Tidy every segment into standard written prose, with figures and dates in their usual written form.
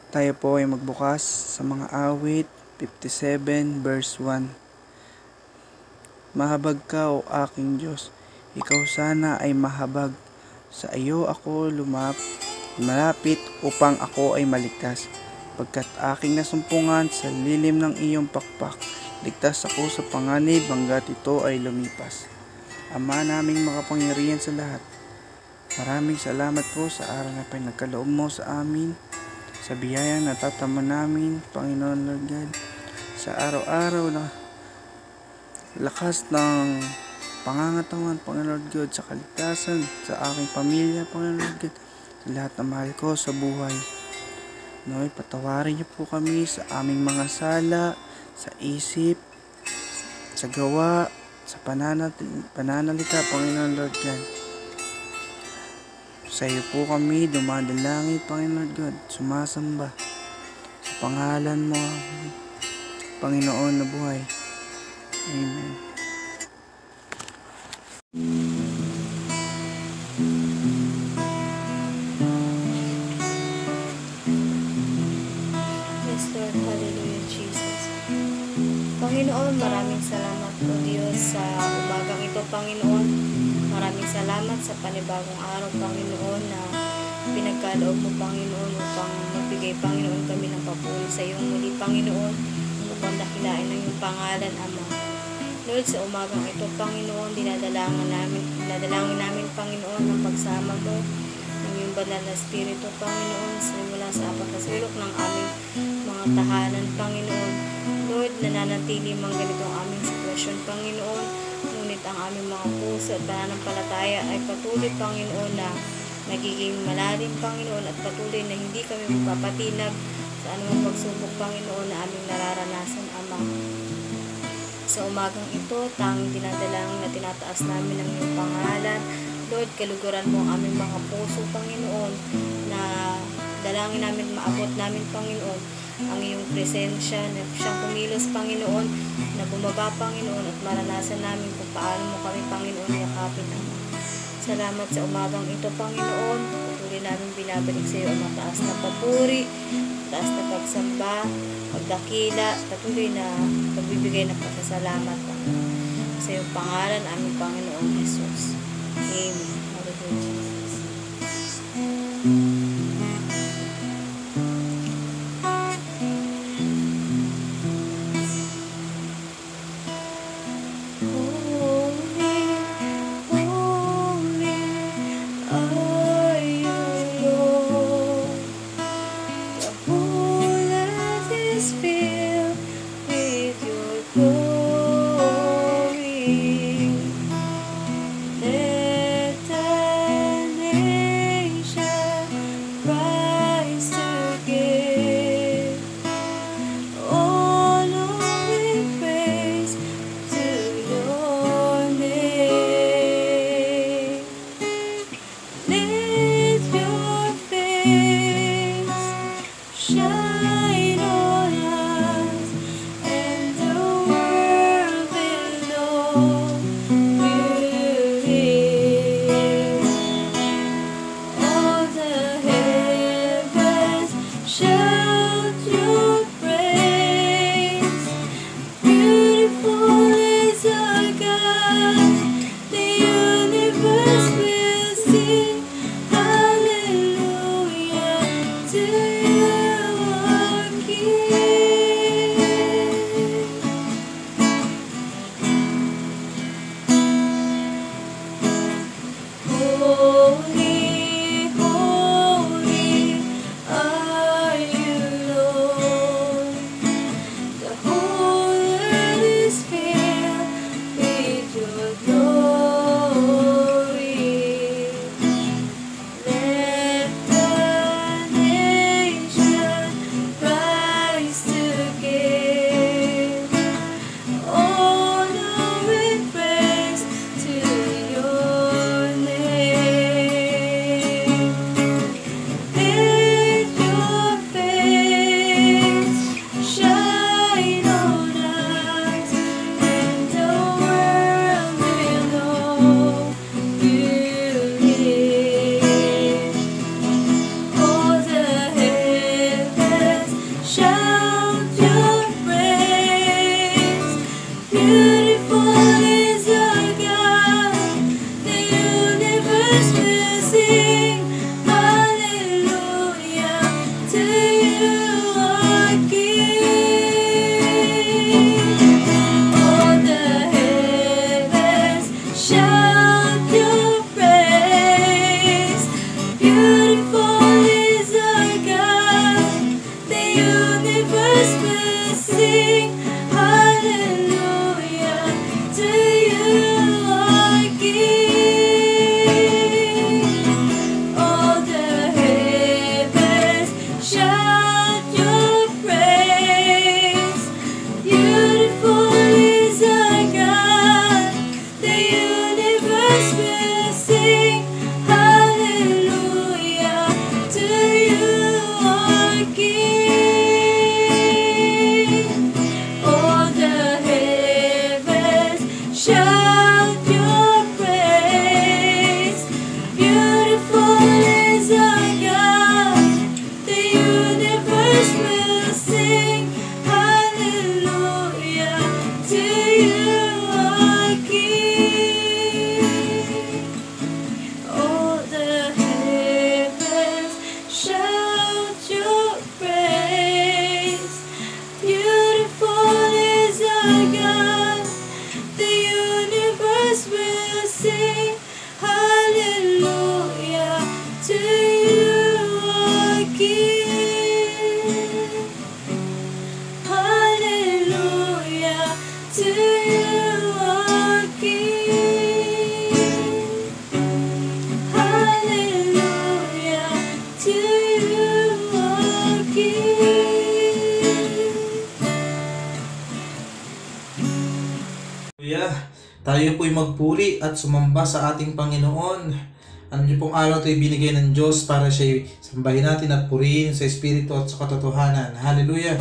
Tayo po ay magbukas sa mga awit 57 verse 1. Mahabag ka o aking Diyos, ikaw sana ay mahabag. Sa iyo ako malapit upang ako ay maligtas. Pagkat aking nasumpungan sa lilim ng iyong pakpak, ligtas ako sa panganib hanggat ito ay lumipas. Ama naming makapangyarihan sa lahat, maraming salamat po sa araw na pinagkaloob mo sa amin, sa biyayang natatamo namin, Panginoon Lord God, sa araw-araw na lakas ng pangangatawan, Panginoon Lord God, sa kaligtasan, sa aking pamilya, Panginoon Lord God, sa lahat na mahal ko sa buhay. Noy, patawarin niyo po kami sa aming mga sala, sa isip, sa gawa, sa pananalita, Panginoon Lord God. Sa iyo po kami dumadalangin, Panginoon God, sumasamba sa pangalan mo, Panginoon na buhay. Amen. Yes, Lord. Hallelujah, Jesus. Panginoon, maraming salamat po Diyos sa umagang ito, Panginoon. Maraming salamat sa panibagong araw, Panginoon, na pinagkaloob mo, Panginoon, upang magbigay, Panginoon, kami ng papuri sa iyong muli, Panginoon, upang dakilain ng iyong pangalan, Ama. Lord, sa umagang ito, Panginoon, dinadalangin namin, Panginoon, ng pagsama mo ng iyong banal na Espiritu, Panginoon, simula sa pagkasulok ng aming mga tahanan, Panginoon. Lord, nananatili mang ganito ang aming sitwasyon, Panginoon, ngunit ang aming mga puso at pananampalataya ay patuloy, Panginoon, na nagiging malalim, Panginoon, at patuloy na hindi kami mapapatinag sa anumang pagsubok, Panginoon, na aming nararanasan, Ama. Sa umagang ito, tanging dinadalangin na tinataas namin ang iyong pangalan. Lord, kaluguran mo ang aming mga puso, Panginoon, na dalangin namin, maabot namin, Panginoon, ang iyong presensya na siyang kumilos, Panginoon, na bumaba, Panginoon, at maranasan namin kung paano mo kami, Panginoon, yakapin, Ama. Salamat sa umagang ito, Panginoon. Patuloy namin binabalik sa iyo ang mataas na papuri, mataas na pagsamba, pagdakila, patuloy na pagbibigay ng pasasalamat, Panginoon. Sa iyong pangalan, aming Panginoon Jesus. Amen. Hallelujah, Jesus. Let tayo po'y magpuri at sumamba sa ating Panginoon. Ano niyo pong araw ito'y binigay ng Diyos para siya sambahin natin at purihin sa Espiritu at sa katotohanan. Hallelujah!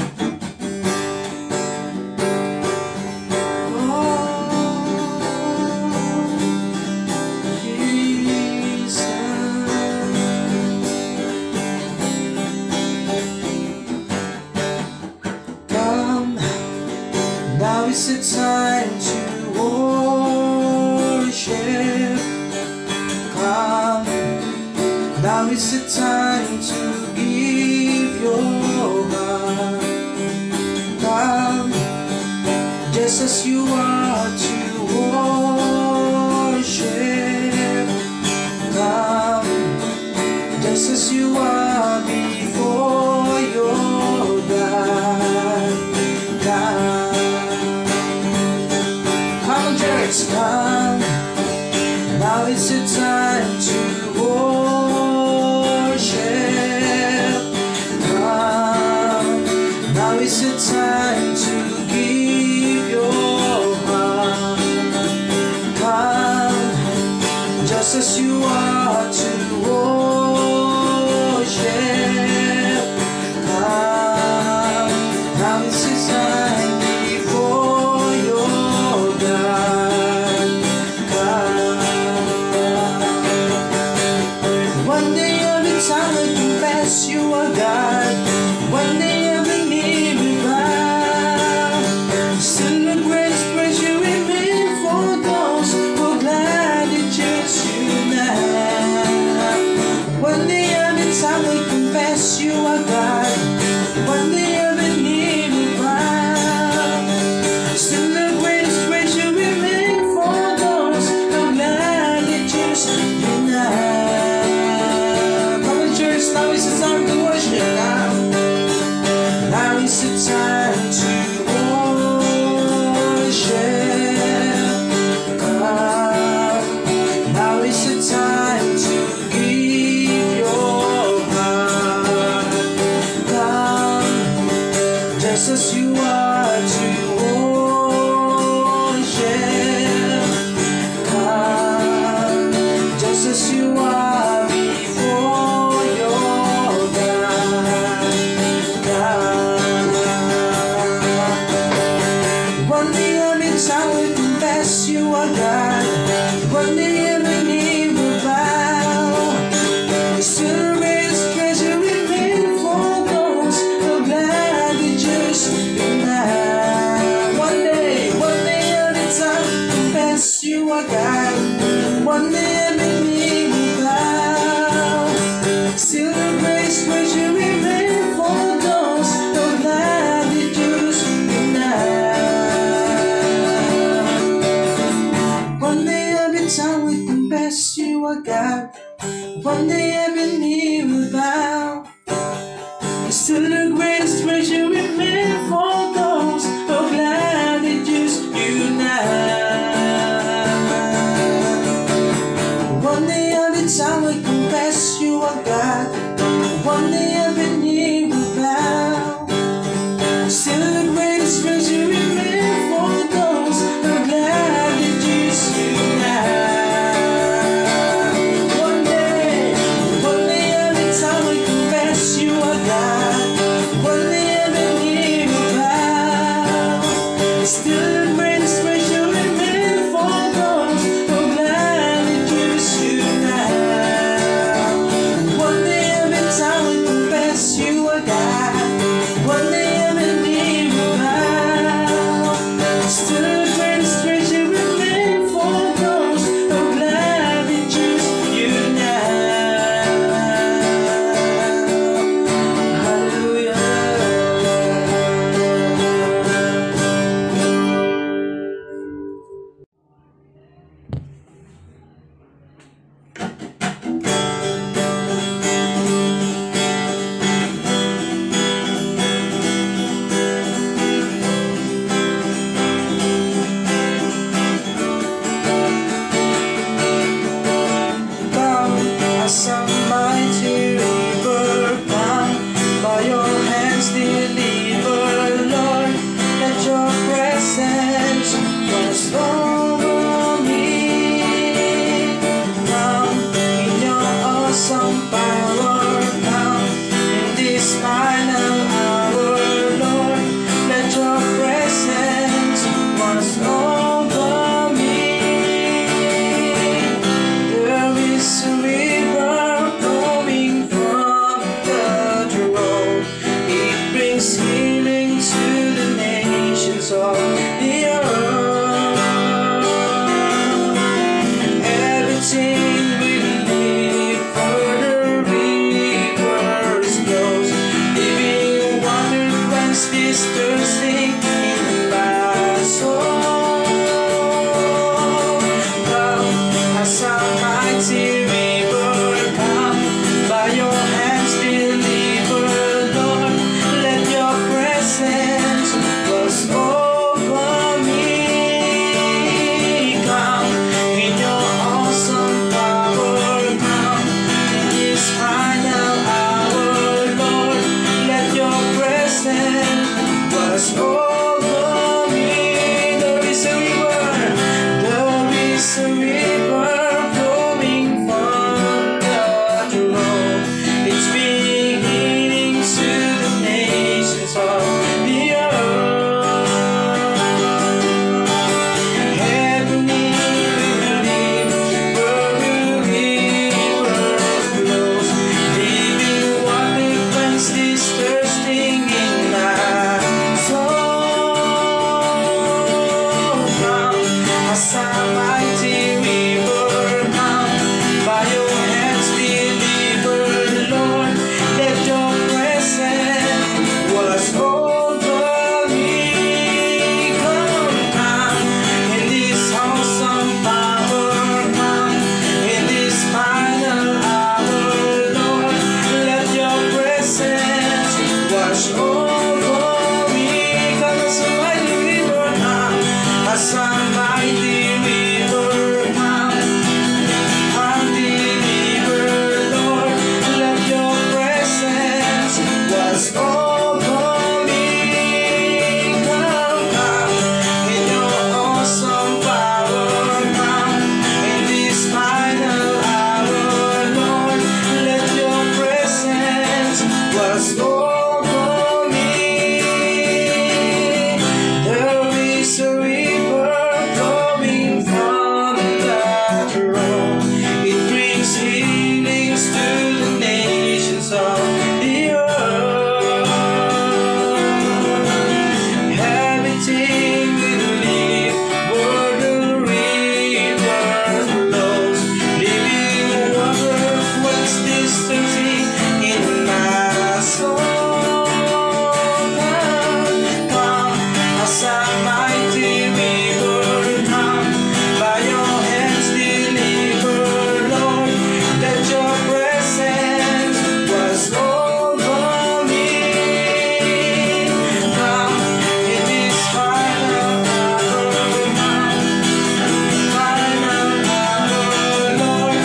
Now is the time to worship. Come, now is the time to give your heart. Come, just as you are to worship. Come, just as you are before your God. Come, now is the time to worship. Come, now is the time to give your heart. Come, just as you are to worship. Come, now is the time before your God. You are God. One day every knee will bow. Still the greatest praise you remain for those who are glad that just you now. One day every time we confess you are God. One day every knee will bow. Still the greatest praise you remain for those who are glad that just you now. Now is the time to worship. Now is the time to worship. Now is the time to give your heart. Come, just as you are to worship. Come, just as you are before your God. One day every time we confess you are God. One day every knee will bow. Still the greatest treasure remain for those who are glad we just now. One day every time confess you are God. One day every knee will bow. Still the greatest treasure remain for those who are glad we just now. One day every time we confess you are God. One day every knee will bow. Still the greatest treasure remain for those who are glad they just you now. One day every time we confess you are God. One day every knee will bow. Still the greatest treasure remain for those who are glad they just you now. One day every time we confess you are God. One day every knee will bow. Still the greatest treasure remain for those who are glad they just you now. One day every time we confess you are God. One day every knee will bow. Still the greatest treasure remain for those who are glad they choose you now. Hallelujah. Come as a mighty river, come by your hands deliver, Lord. Let your presence wash over mighty river, come by your hands deliver, Lord. Let your presence wash over me. Come in your awesome power, come in this final hour, Lord. Let your presence wash over me. There is a river, there is a river flowing from the throne. It's being healing to the nations of the earth. Heavenly relief, where the river flows, living water quench this thirsting in my soul. Come as a mighty river, come by your hands deliver, Lord. Let your presence wash over me. Come in this awesome power, come in this final hour, Lord. Let your presence wash over me. Come as a mighty river, come as a mighty river, come deliver, Lord. Let your presence wash over me. Come in your awesome power, come in this final hour, Lord. Let your presence wash over me. There is a river flowing from the throne. It brings healings to the nations of the earth. Everything will live where the river flows. Living water quench this thirsting in my soul. Come as a mighty river, come by your hands deliver, Lord. Let your presence wash over me. Come in this final hour, Lord.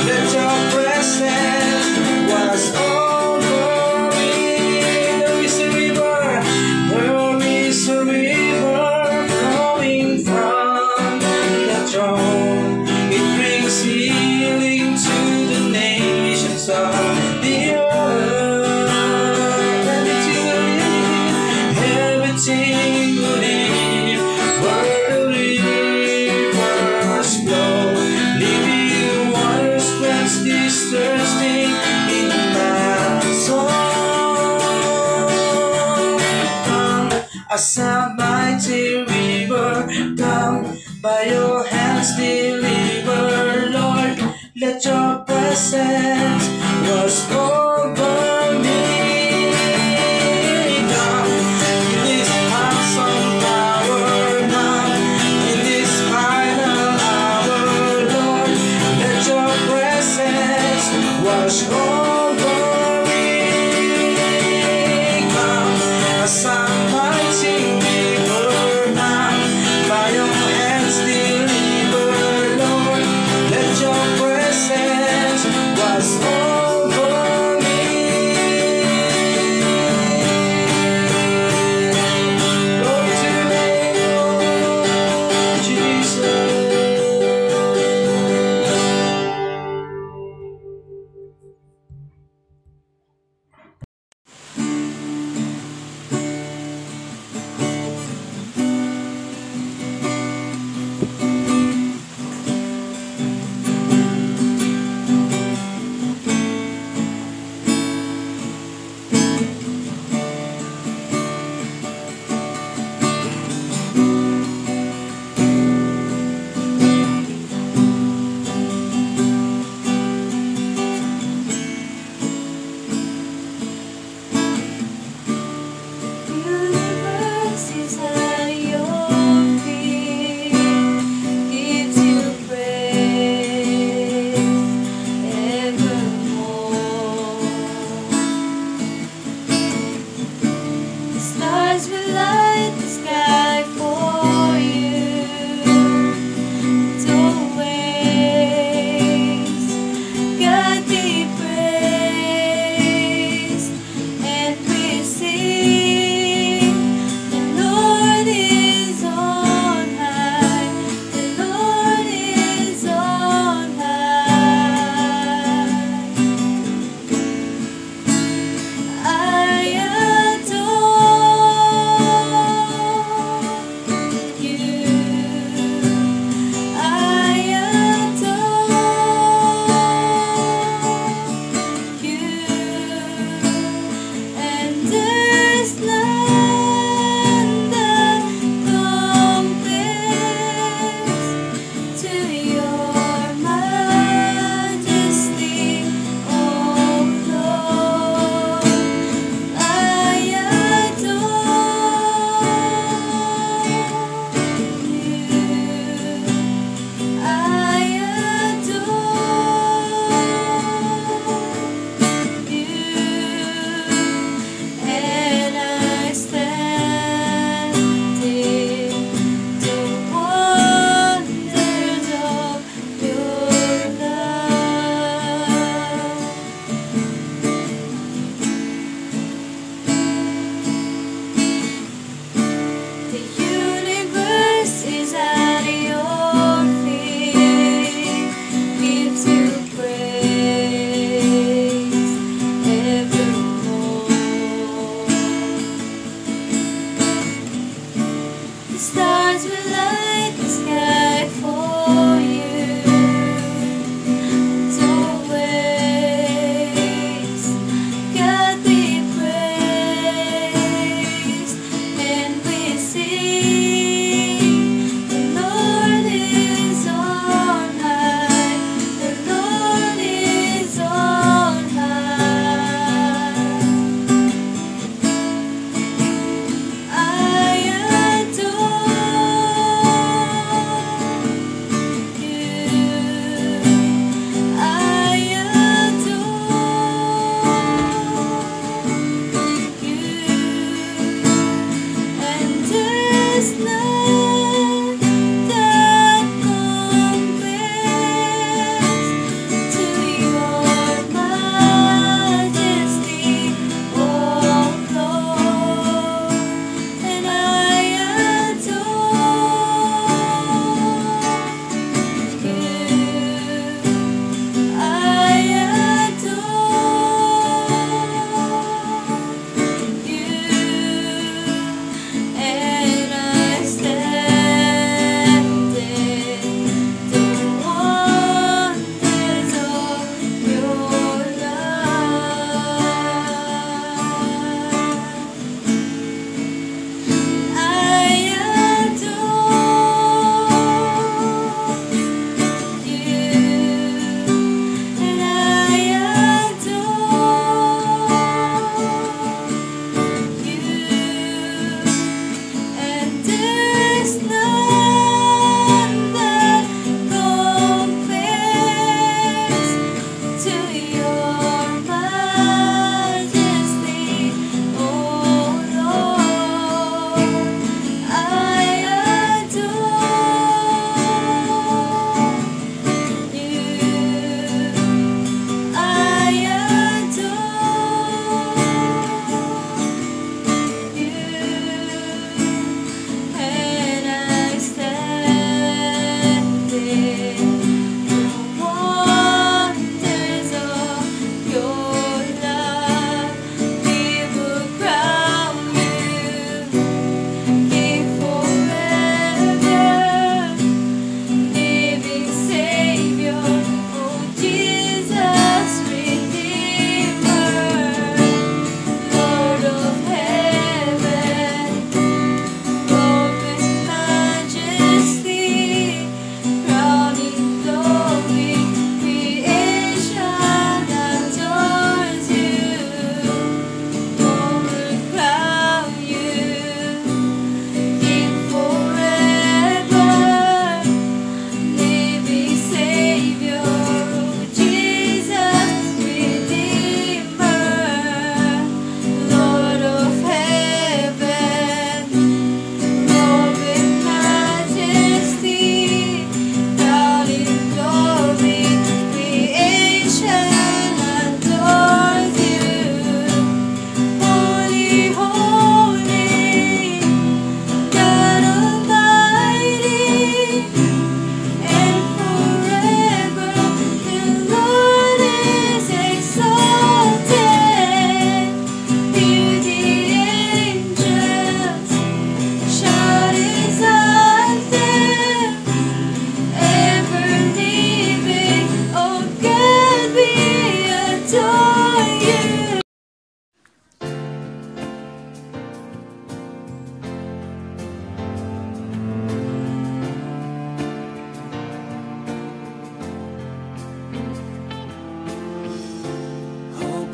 Let your presence wash over me. There is a river, there is a river flowing from the throne. It brings healing to the nations of the earth. Everything will live where the rivers flow. Living waters quench this thirsting in my soul. Come as a mighty river, come by your hands deliver, Lord. Let your presence wash over me. Come in this awesome power, come in this final hour, Lord. Let your presence wash over me. Come as a mighty river, come by your hands deliver, Lord. Let your presence wash over me. Glory to your name, Lord Jesus.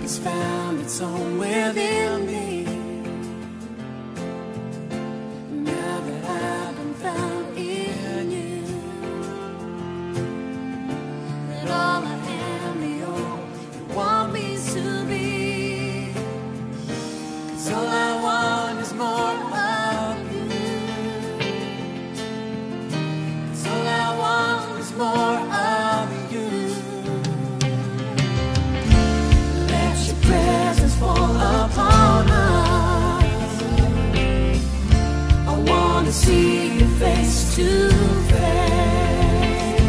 has found its home within me. Now that I've been found in you, that all I am, the all you want me to be. 'Cause all I want is more of you. 'Cause all I want is more of you. Let your presence fall upon us. I wanna see your face to face.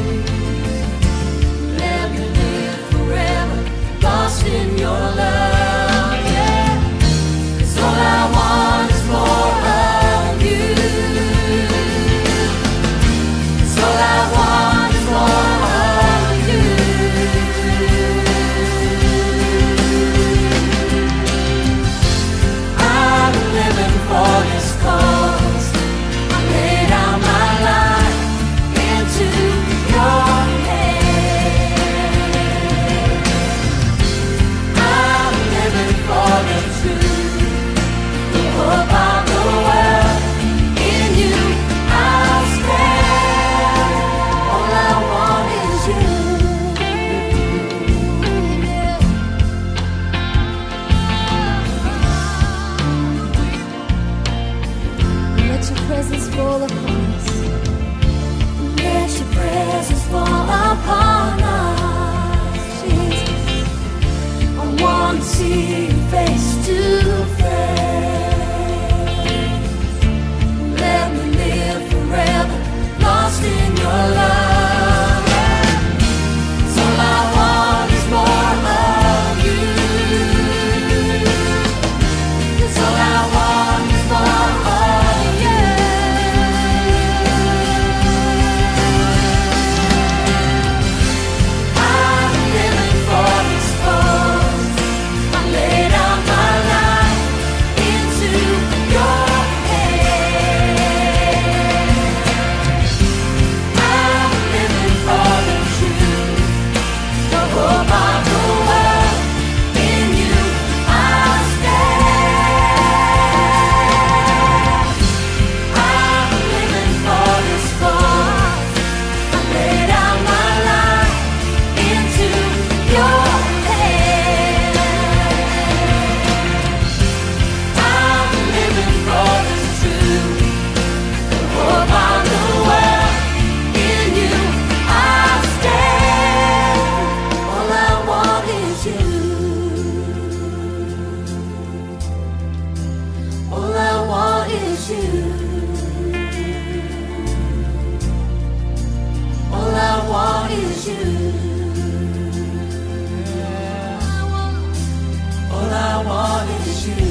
Let me live forever, lost in your love, yeah. 'Cause all I want is more of you. 'Cause all I want is more of you. I'm living for this cause. I lay down my life into your hands. I'm living for the truth, the hope of the world. In you I'll stand. All I want is you. Let your presence fall upon us. Let your presence fall upon us, Jesus. I want to see your face to face. Let me live forever, lost in your love. 'Cause all I want is more of you. 'Cause all I want is more of you. I'm living for this cause. I lay down my life into your hands. I'm living for the truth, the hope of the world. In you I'll stand. I'm living for this cause. I lay down my life into your hands. I'm living for this truth, the hope of the world. In you I'll stand. All I want is you. All I want is you. All I want is you. All I want is you.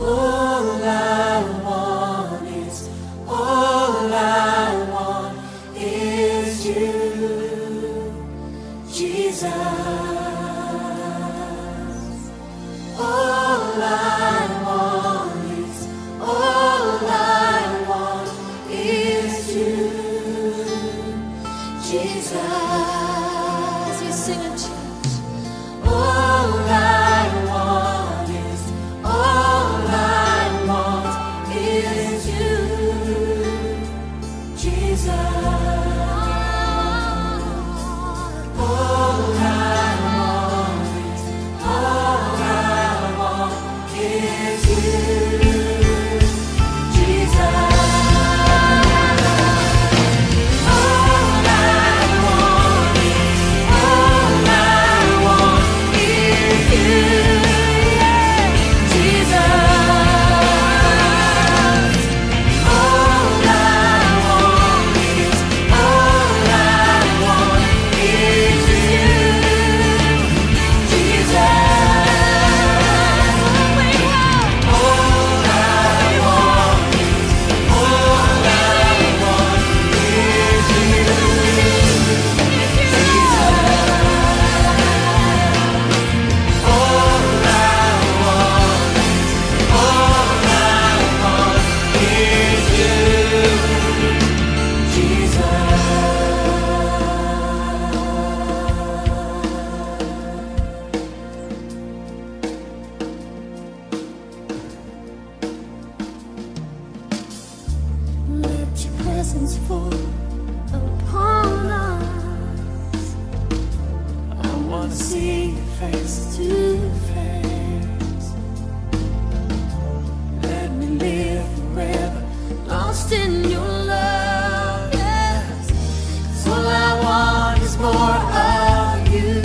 All I want is, all I want is you, Jesus. All I want is, all I want is you, Jesus. You sing it, church. All I want is, all I want is you, Jesus. All I want is, all I want is you, Jesus. All I want blessings fall upon us. I wanna see you face to face. Let me live forever, lost in your love. Yes, 'cause all I want is more of you.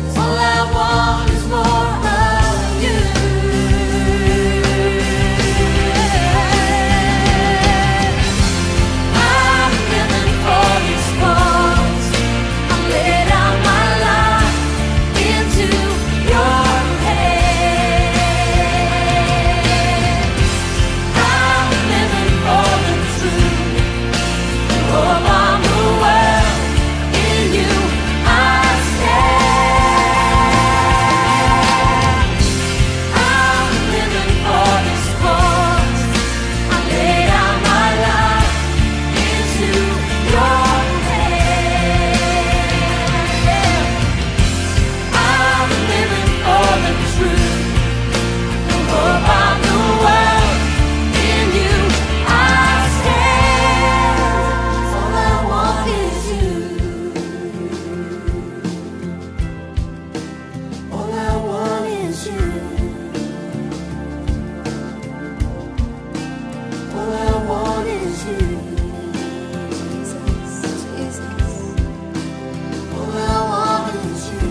'Cause all I want is more of you. I'm living for this cause. I lay down my life into your hands. I'm living for the truth. Oh, I'm the world. In you I stand. I'm living for this cause. I lay down my life into your hands. I'm living for the truth. The hope of the world. In you I stand. All I want is you. All I want is you. All I want is you. Jesus, Jesus. All I want is you.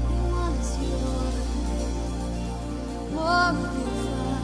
All I want is you, Lord. More of you, Father.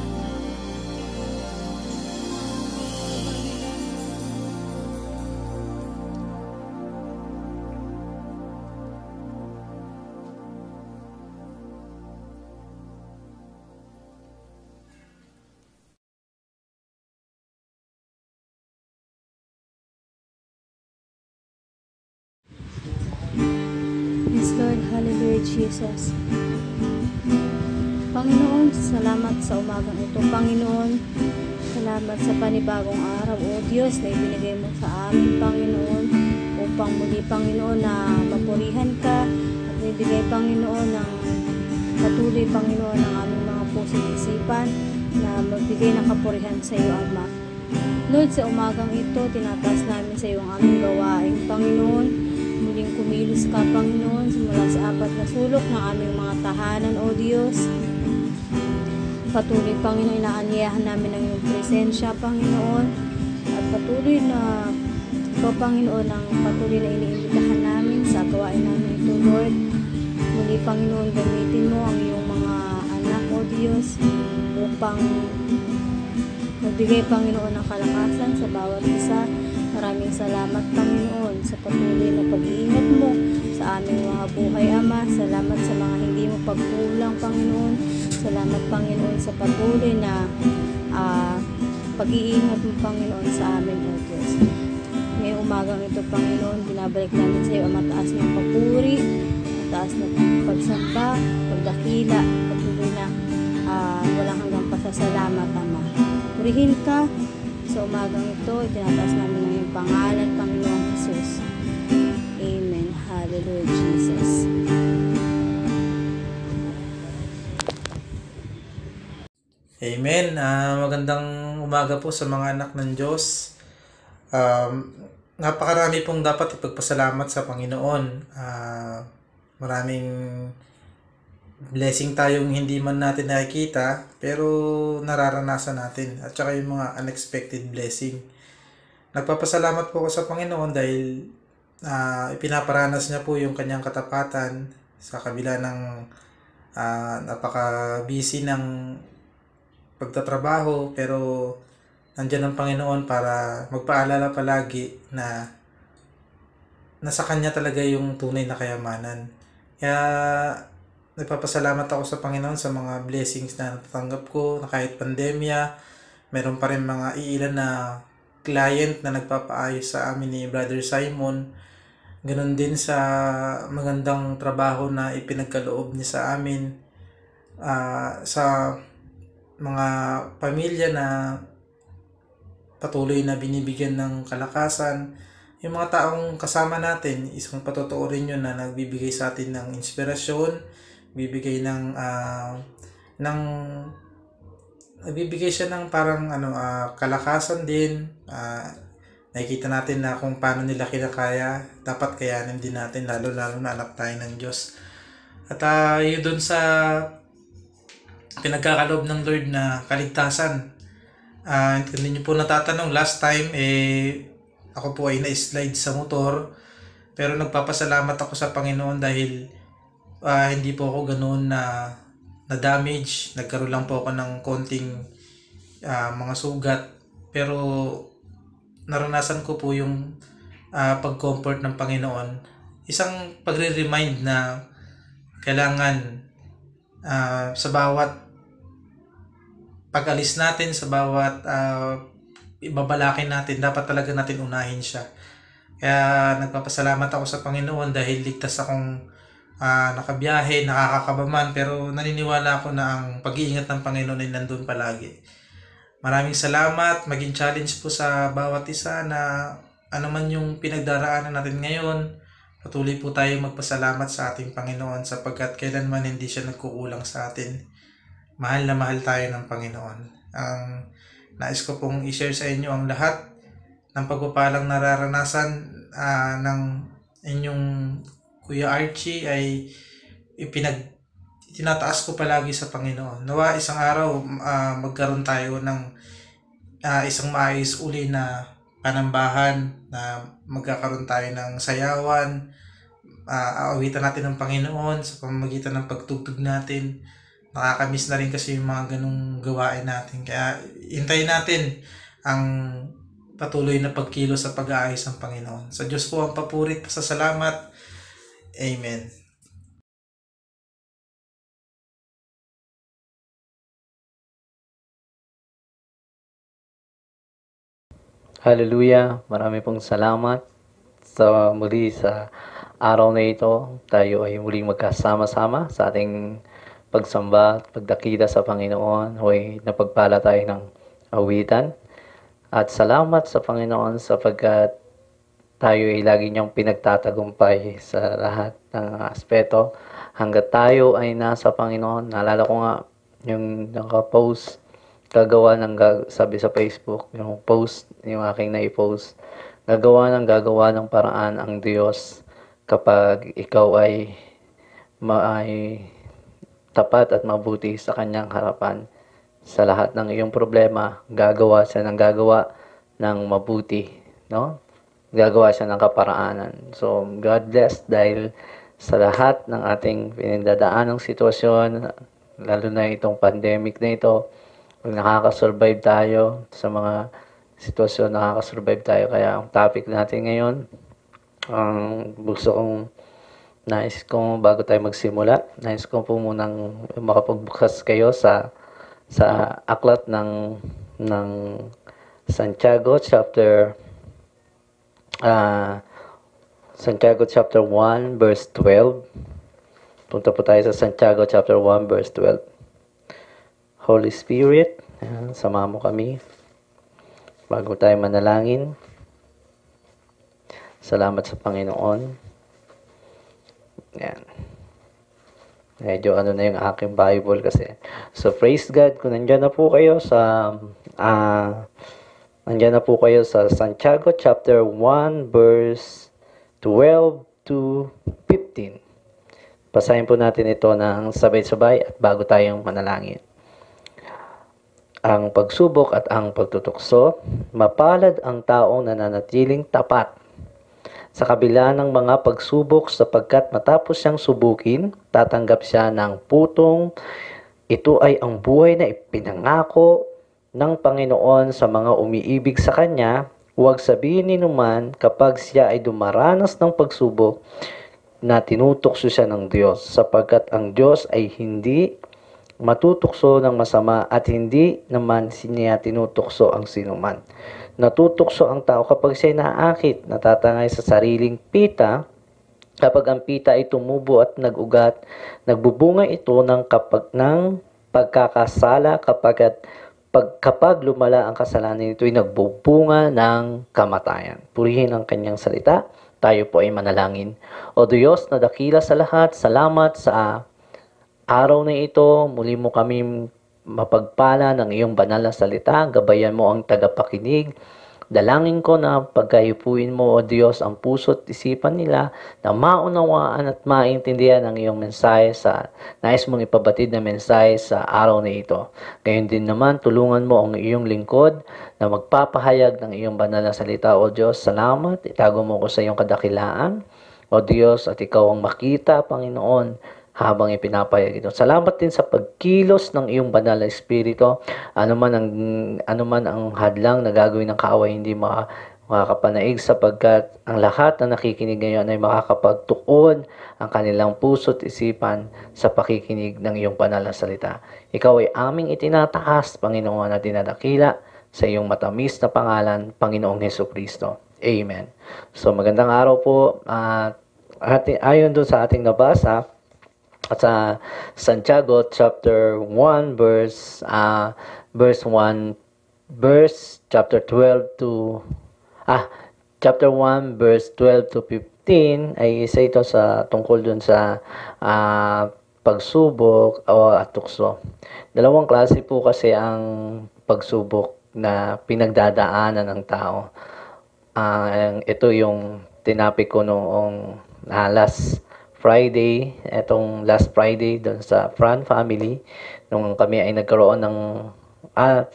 Yes, Lord. Hallelujah, Jesus. Panginoon, salamat sa umagang ito. Panginoon, salamat sa panibagong araw, O Diyos, na ibinigay mo sa amin, Panginoon, upang muli, Panginoon, na mapurihan ka at ibigay, Panginoon, ng patuloy, Panginoon, ng aming mga pusong isipan na magbigay ng kapurihan sa iyo, Ama. Lord, sa umagang ito, tinataas namin sa iyo ang aming gawain, Panginoon. Muling kumilos ka, Panginoon, simula sa apat na sulok ng aming mga tahanan, O Diyos. Patuloy, Panginoon, inaanyayahan namin ang iyong presensya, Panginoon. At patuloy na ikaw, Panginoon, ang patuloy na iniimbitahan namin sa gawain namin ito, Lord. Muli, Panginoon, gamitin mo ang iyong mga anak, O Diyos, upang magbigay, Panginoon, ng kalakasan sa bawat isa. Maraming salamat, Panginoon, sa patuloy na pag-iingat mo sa aming mga buhay, Ama. Salamat sa mga hindi mo pagkulang, Panginoon. Salamat, Panginoon, sa patuloy na pag-iingat mo, Panginoon, sa amin, O Diyos. Ngayong umagang ito, Panginoon, binabalik namin sa iyo ang mataas ng papuri, mataas na pagsamba, pagdakila, patuloy na walang hanggang pasasalamat, Ama. Purihin ka sa umagang ito, itinataas namin ang iyong pangalan, Panginoong Jesus. Amen. Hallelujah, Jesus. Amen. Magandang umaga po sa mga anak ng Diyos. Napakarami pong dapat ipagpasalamat sa Panginoon. Maraming blessing tayong hindi man natin nakikita, pero nararanasan natin. At saka yung mga unexpected blessing. Nagpapasalamat po ako sa Panginoon dahil ipinaparanas niya po yung kanyang katapatan sa kabila ng napaka-busy ng pagtatrabaho, pero nandiyan ang Panginoon para magpaalala palagi na nasa Kanya talaga yung tunay na kayamanan. Kaya nagpapasalamat ako sa Panginoon sa mga blessings na natatanggap ko, na kahit pandemya, meron pa rin mga iilan na client na nagpapaayos sa amin ni Brother Simon. Ganon din sa magandang trabaho na ipinagkaloob niya sa amin, sa mga pamilya na patuloy na binibigyan ng kalakasan. Yung mga taong kasama natin, isang patotoo rin yun na nagbibigay sa atin ng inspirasyon, bibigay ng ng nagbibigay siya ng parang kalakasan din. Nakikita natin na kung paano nila kinakaya, dapat kayanin din natin, lalo na anak tayo ng Diyos. At yun dun sa pinagkakaloob ng Lord na kaligtasan. Kung hindi nyo po natatanong, last time, ako po ay na-slide sa motor. Pero nagpapasalamat ako sa Panginoon dahil hindi po ako ganoon na damage. Nagkaroon lang po ako ng konting mga sugat. Pero naranasan ko po yung pag-comfort ng Panginoon. Isang pagre-remind na kailangan sa bawat pag-alis natin, sa bawat ibabalakin natin, dapat talaga natin unahin siya. Kaya nagpapasalamat ako sa Panginoon dahil ligtas akong nakabiyahe, nakakakaba man, pero naniniwala ako na ang pag-iingat ng Panginoon ay nandun palagi. Maraming salamat, maging challenge po sa bawat isa na ano man yung pinagdaraanan natin ngayon. Patuloy po tayo magpasalamat sa ating Panginoon sapagkat kailanman hindi siya nagkukulang sa atin. Mahal na mahal tayo ng Panginoon. Ang nais ko pong i-share sa inyo ang lahat ng pagpapalang nararanasan ng inyong Kuya Archie ay tinataas ko palagi sa Panginoon. Nawa isang araw magkaroon tayo ng isang maayos uli na panambahan, na magkakaroon tayo ng sayawan, aawitan natin ng Panginoon sa pamamagitan ng pagtugtog natin. Nakakamiss na rin kasi yung mga ganung gawain natin. Kaya hintayin natin ang patuloy na pagkilos sa pag-aayos ng Panginoon. Sa Diyos po ang papuri at pasasalamat. Amen. Hallelujah! Marami pong salamat sa muli sa araw na ito. Tayo ay muling magkasama-sama sa ating pagsamba at pagdakila sa Panginoon. Huwag napagpala tayo ng awitan. At salamat sa Panginoon sapagkat tayo ay lagi niyang pinagtatagumpay sa lahat ng aspeto. Hanggat tayo ay nasa Panginoon, naalala ko nga yung naka-post, sabi sa Facebook, yung post, yung aking na-post, gagawa ng paraan ang Diyos kapag ikaw ay tapat at mabuti sa kanyang harapan. Sa lahat ng iyong problema, gagawa siya ng mabuti, no? Gagawa siya ng kaparaanan. So, God bless dahil sa lahat ng ating pinagdadaanang sitwasyon, lalo na itong pandemic na ito, nakakasurvive tayo sa mga sitwasyon, nakakasurvive tayo. Kaya ang topic natin ngayon, nais kong bago tayo magsimula, nais kong po munang makapagbukas kayo sa aklat ng Santiago chapter 1 verse 12. Punta po tayo sa Santiago chapter 1 verse 12. Holy Spirit, sama mo kami bago tayo manalangin. Salamat sa Panginoon. Yan. Medyo na yung aking Bible kasi. So praise God kung nandiyan na po kayo sa Santiago chapter 1 verse 12 to 15. Basahin po natin ito ng sabay-sabay at bago tayong manalangin. Ang pagsubok at ang pagtutukso, mapalad ang taong nananatiling tapat sa kabila ng mga pagsubok sapagkat matapos siyang subukin, tatanggap siya ng putong. Ito ay ang buhay na ipinangako ng Panginoon sa mga umiibig sa Kanya. Huwag sabihin ni numan kapag siya ay dumaranas ng pagsubok na tinutukso siya ng Diyos, sapagkat ang Diyos ay hindi matutukso ng masama at hindi naman niya tinutukso ang sinuman. Natutukso ang tao kapag siya naakit, natatangay sa sariling pita. Kapag ang pita ay tumubo at nag-ugat, nagbubunga ito ng pagkakasala. Kapag lumala ang kasalanan nito, ay nagbubunga ng kamatayan. Purihin ang kanyang salita. Tayo po ay manalangin. O Diyos na dakila sa lahat, salamat sa araw na ito, muli mo kami mapagpala ng iyong banal na salita. Gabayan mo ang tagapakinig. Dalangin ko na pagkahipuin mo, O Diyos, ang puso't isipan nila na maunawaan at maintindihan ang iyong mensahe sa nais mong ipabatid na mensahe sa araw na ito. Gayon din naman, tulungan mo ang iyong lingkod na magpapahayag ng iyong banal na salita, O Diyos. Salamat, itago mo ko sa iyong kadakilaan, O Diyos, at ikaw ang makita, Panginoon, habang ipinapahayag ito. Salamat din sa pagkilos ng iyong banal na espiritu. Ano man ang hadlang na gagawin ng kaaway, hindi makakapanaig, sapagkat ang lahat na nakikinig ngayon ay makakapagtuon ang kanilang puso't isipan sa pakikinig ng iyong banal na salita. Ikaw ay aming itinataas, Panginoon, at dinadakila sa iyong matamis na pangalan, Panginoong Hesukristo. Amen. So magandang araw po. Ayon doon sa ating nabasa, at sa Santiago chapter 1 verse 12 to 15 ay isa ito sa tungkol dun sa pagsubok o tukso. Dalawang klase po kasi ang pagsubok na pinagdadaanan ng tao. Ito yung tinapik ko noong last Friday, etong last Friday doon sa Fran family, nung kami ay nagkaroon ng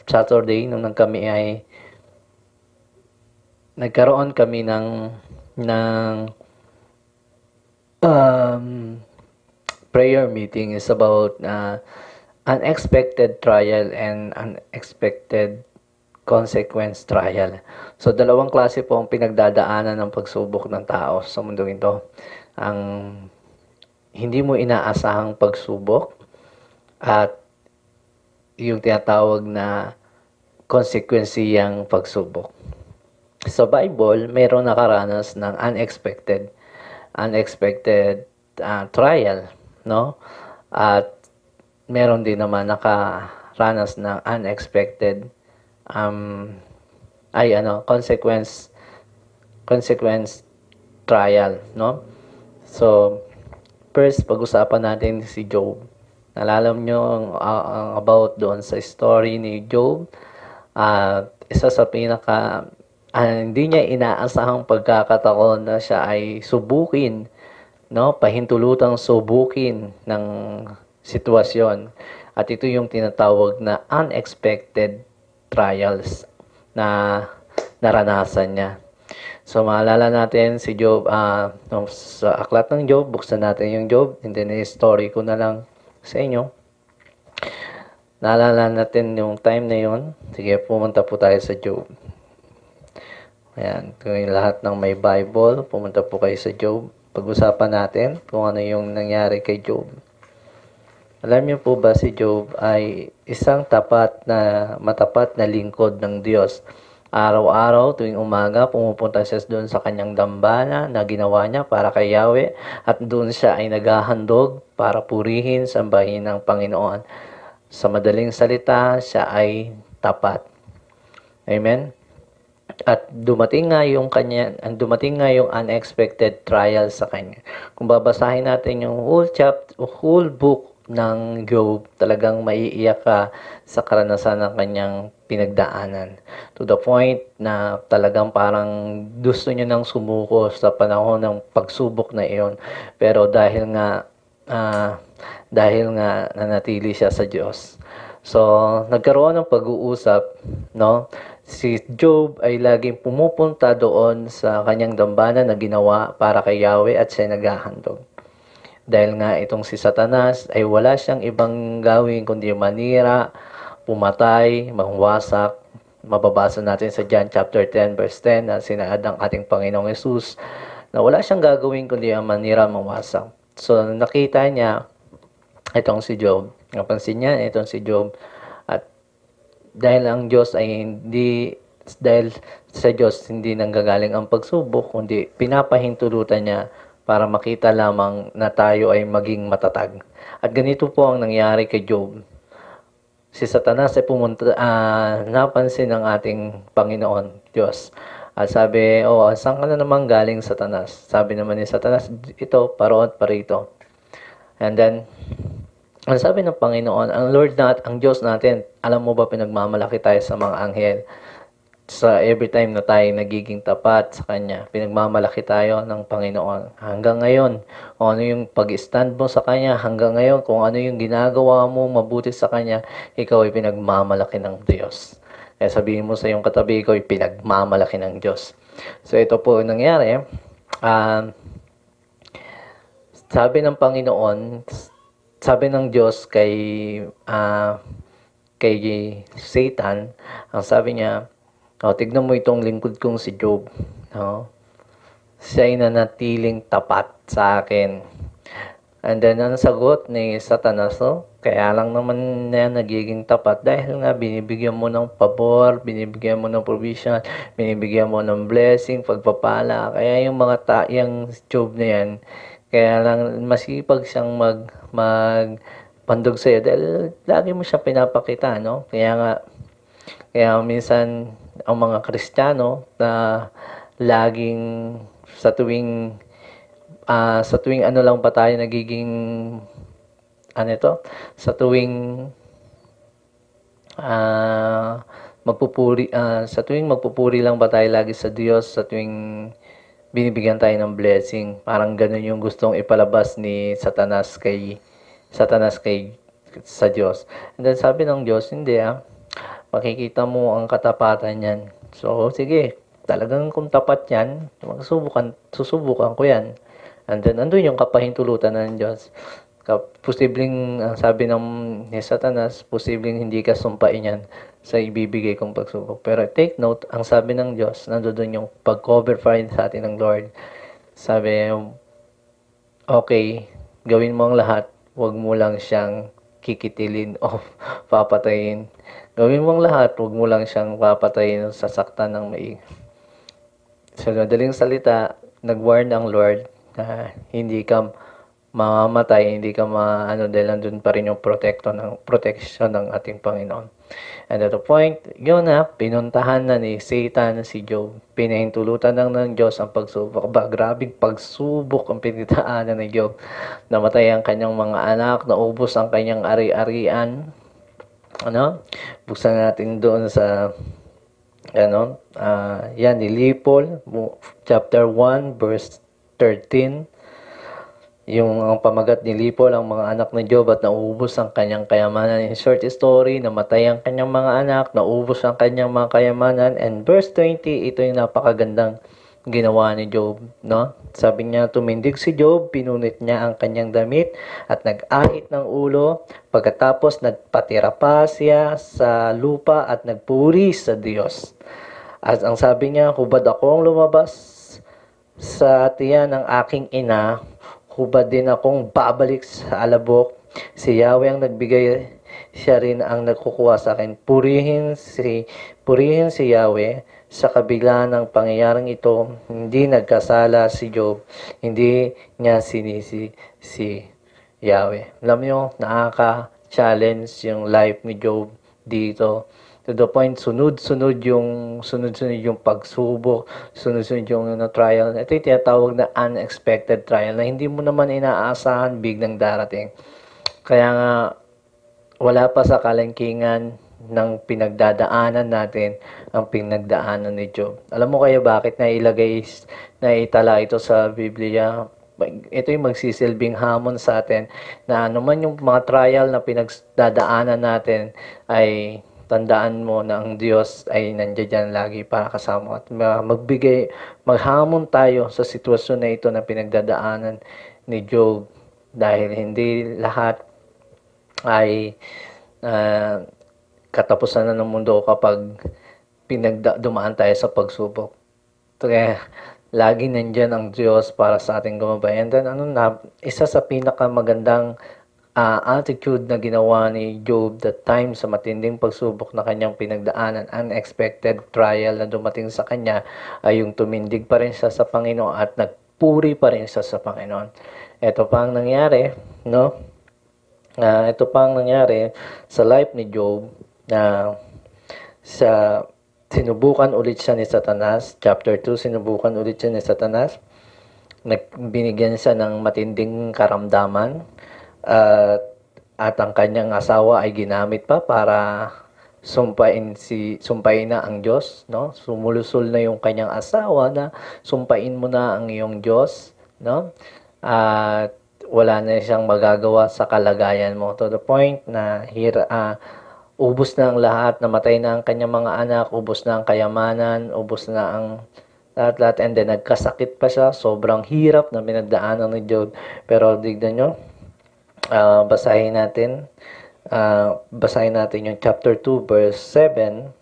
Saturday, nung kami ay nagkaroon kami ng prayer meeting is about unexpected trial and unexpected consequence trial. So dalawang klase po ang pinagdadaanan ng pagsubok ng tao sa mundong ito. Ang hindi mo inaasahang pagsubok at yung tinatawag na konsekwensiyang pagsubok. Sa Bible, mayroong nakaranas ng unexpected trial, no? At meron din naman nakaranas ng unexpected consequence trial, no? So first, pag-usapan natin si Job. Nalala nyo ang about doon sa story ni Job. Isa sa hindi niya inaasahang pagkakataon na siya ay subukin, no? Pahintulutang subukin ng sitwasyon. At ito yung tinatawag na unexpected trials na naranasan niya. So, maalala natin si Job, sa aklat ng Job, buksan natin yung Job, and then story ko na lang sa inyo. Naalala natin yung time na yun. Sige, pumunta po tayo sa Job. Ayan, kung lahat ng may Bible, pumunta po kayo sa Job. Pag-usapan natin kung ano yung nangyari kay Job. Alam niyo po ba si Job ay isang matapat na lingkod ng Diyos. Araw-araw tuwing umaga, pumupunta siya doon sa kanyang dambana na ginawa niya para kay Yahweh, at doon siya ay naghahandog para purihin, sambahin ng Panginoon. Sa madaling salita, siya ay tapat. Amen? At dumating nga yung unexpected trial sa kanya. Kung babasahin natin yung whole book ng Job, talagang maiiyak ka sa karanasan ng kanyang pinagdaanan. To the point na talagang parang gusto niya nang sumuko sa panahon ng pagsubok na iyon. Pero dahil nga nanatili siya sa Diyos. So, nagkaroon ng pag-uusap, no? Si Job ay laging pumupunta doon sa kanyang dambana na ginawa para kay Yahweh at siya naghahandog. Dahil nga itong si Satanas ay wala siyang ibang gawin kundi manira, pumatay, mangwasak. Mababasa natin sa John chapter 10 verse 10 na sinaad ng ating Panginoong Yesus na wala siyang gagawin kundi ang manira, mangwasak. So nakita niya itong si Job. Napansin niya itong si Job. At dahil sa Diyos hindi nanggagaling ang pagsubok, kundi pinapahintulutan niya para makita lamang na tayo ay maging matatag. At ganito po ang nangyari kay Job. Si Satanas ay napansin ng ating Panginoon Diyos. At sabi, saan ka na naman galing, Satanas? Sabi naman ni Satanas, ito, paroon, parito. And then, Ang sabi ng Panginoon, ang Lord ang Diyos natin, alam mo ba pinagmamalaki tayo sa mga anghel? Sa every time na tayo nagiging tapat sa Kanya, pinagmamalaki tayo ng Panginoon. Hanggang ngayon, kung ano yung pag-stand mo sa Kanya, hanggang ngayon, kung ano yung ginagawa mo mabuti sa Kanya, ikaw ay pinagmamalaki ng Diyos. Kaya sabihin mo sa iyong katabi, ikaw ay pinagmamalaki ng Diyos. So ito po ang nangyari. Sabi ng Panginoon, sabi ng Diyos kay Satan, ang sabi niya, tignan mo itong lingkod kong si Job. No? Siya ay nanatiling tapat sa akin. And then, ang sagot ni Satanas, kaya lang naman na nagiging tapat dahil nga binibigyan mo ng pabor, binibigyan mo ng provision, binibigyan mo ng blessing, pagpapala. Kaya yung yung Job na yan, kaya lang masipag siyang magpandog sa'yo dahil lagi mo siya pinapakita, no? Kaya minsan ang mga Kristiyano na laging sa tuwing ano lang pa tayo nagiging sa tuwing magpupuri lang ba tayo lagi sa Diyos, sa tuwing binibigyan tayo ng blessing. Parang ganun yung gustong ipalabas ni Satanas sa Diyos. And then sabi ng Diyos, hindi makikita mo ang katapatan niyan. So, sige, talagang kung tapat yan, susubukan ko yan. And then, andun yung kapahintulutan ng Diyos. Posibleng, sabi ni Satanas, posibleng hindi ka sumpain yan sa ibibigay kong pagsubok. Pero take note, ang sabi ng Diyos, nandoon yung pag-cover pa rin sa atin ng Lord. Sabi, okay, gawin mo ang lahat, huwag mo lang siyang kikitilin o papatayin. Gawin mo ang lahat, huwag mo lang siyang papatayin o sasaktan ng maigi. Sa madaling salita, nag-warn ang Lord na hindi ka mamamatay, hindi ka dahil nandun pa rin yung protection ng ating Panginoon. And at the point, yun pinuntahan na ni Satan si Job. Pinahintulutan ng Diyos ang pagsubok. Grabing pagsubok ang pinitaanan ni Job. Namatay ang kanyang mga anak, naubos ang kanyang ari-arian. Buksan natin doon sa nilipol, chapter 1, verse 13. Yung ang pamagat ni Lipol, ang mga anak ni Job at naubos ang kanyang kayamanan. In short story, namatay ang kanyang mga anak, naubos ang kanyang mga kayamanan. And verse 20, ito yung napakagandang ginawa ni Job. No? Sabi niya, tumindig si Job, pinunit niya ang kanyang damit at nag-ahit ng ulo. Pagkatapos, nagpatira pa siya sa lupa at nagpuri sa Diyos. At ang sabi niya, hubad akong lumabas sa tiyan ng aking ina, hubad din akong babalik sa alabok. Si Yahweh ang nagbigay, siya rin ang nagkukuha sa akin. Purihin si Yahweh. Sa kabila ng pangyayaring ito, hindi nagkasala si Job. Hindi niya sinisi si Yahweh. Alam niyo, nakaka-challenge yung life ni Job dito. To the point, sunod-sunod yung pagsubok, sunod-sunod yung trial. Ito yung tinatawag na unexpected trial na hindi mo naman inaasahan, biglang darating. Kaya nga, wala pa sa kalangkingan ng pinagdadaanan natin ang pinagdaanan ni Job. Alam mo kaya bakit naitala ito sa Biblia? Ito yung magsisilbing hamon sa atin na anuman yung mga trial na pinagdadaanan natin ay tandaan mo na ang Diyos ay nandiyan lagi para kasama at maghamon tayo sa sitwasyon na ito na pinagdadaanan ni Job dahil hindi lahat ay katapusan na ng mundo kapag dumaan tayo sa pagsubok. Kaya lagi nandiyan ang Diyos para sa ating gumabayan. And then isa sa pinakamagandang attitude na ginawa ni Job that time sa matinding pagsubok na kanyang pinagdaanan, unexpected trial na dumating sa kanya, ay yung tumindig pa rin siya sa Panginoon at nagpuri pa rin siya sa Panginoon. Ito pa ang nangyari, no? Ito pa ang nangyari sa life ni Job na sinubukan ulit siya ni Satanas. Chapter 2, sinubukan ulit siya ni Satanas. Binigyan siya ng matinding karamdaman. at ang kanyang asawa ay ginamit pa para sumpain na ang Diyos, no? Sumulusol na yung kanyang asawa na sumpain mo na ang iyong Diyos, no? At wala na siyang magagawa sa kalagayan mo, to the point na ubos na ang lahat, namatay na ang kanyang mga anak, ubos na ang kayamanan, ubos na ang lahat-lahat, and then nagkasakit pa siya. Sobrang hirap na pinagdaanan ni Job. Pero tignan nyo, basahin natin yung chapter 2 verse 7.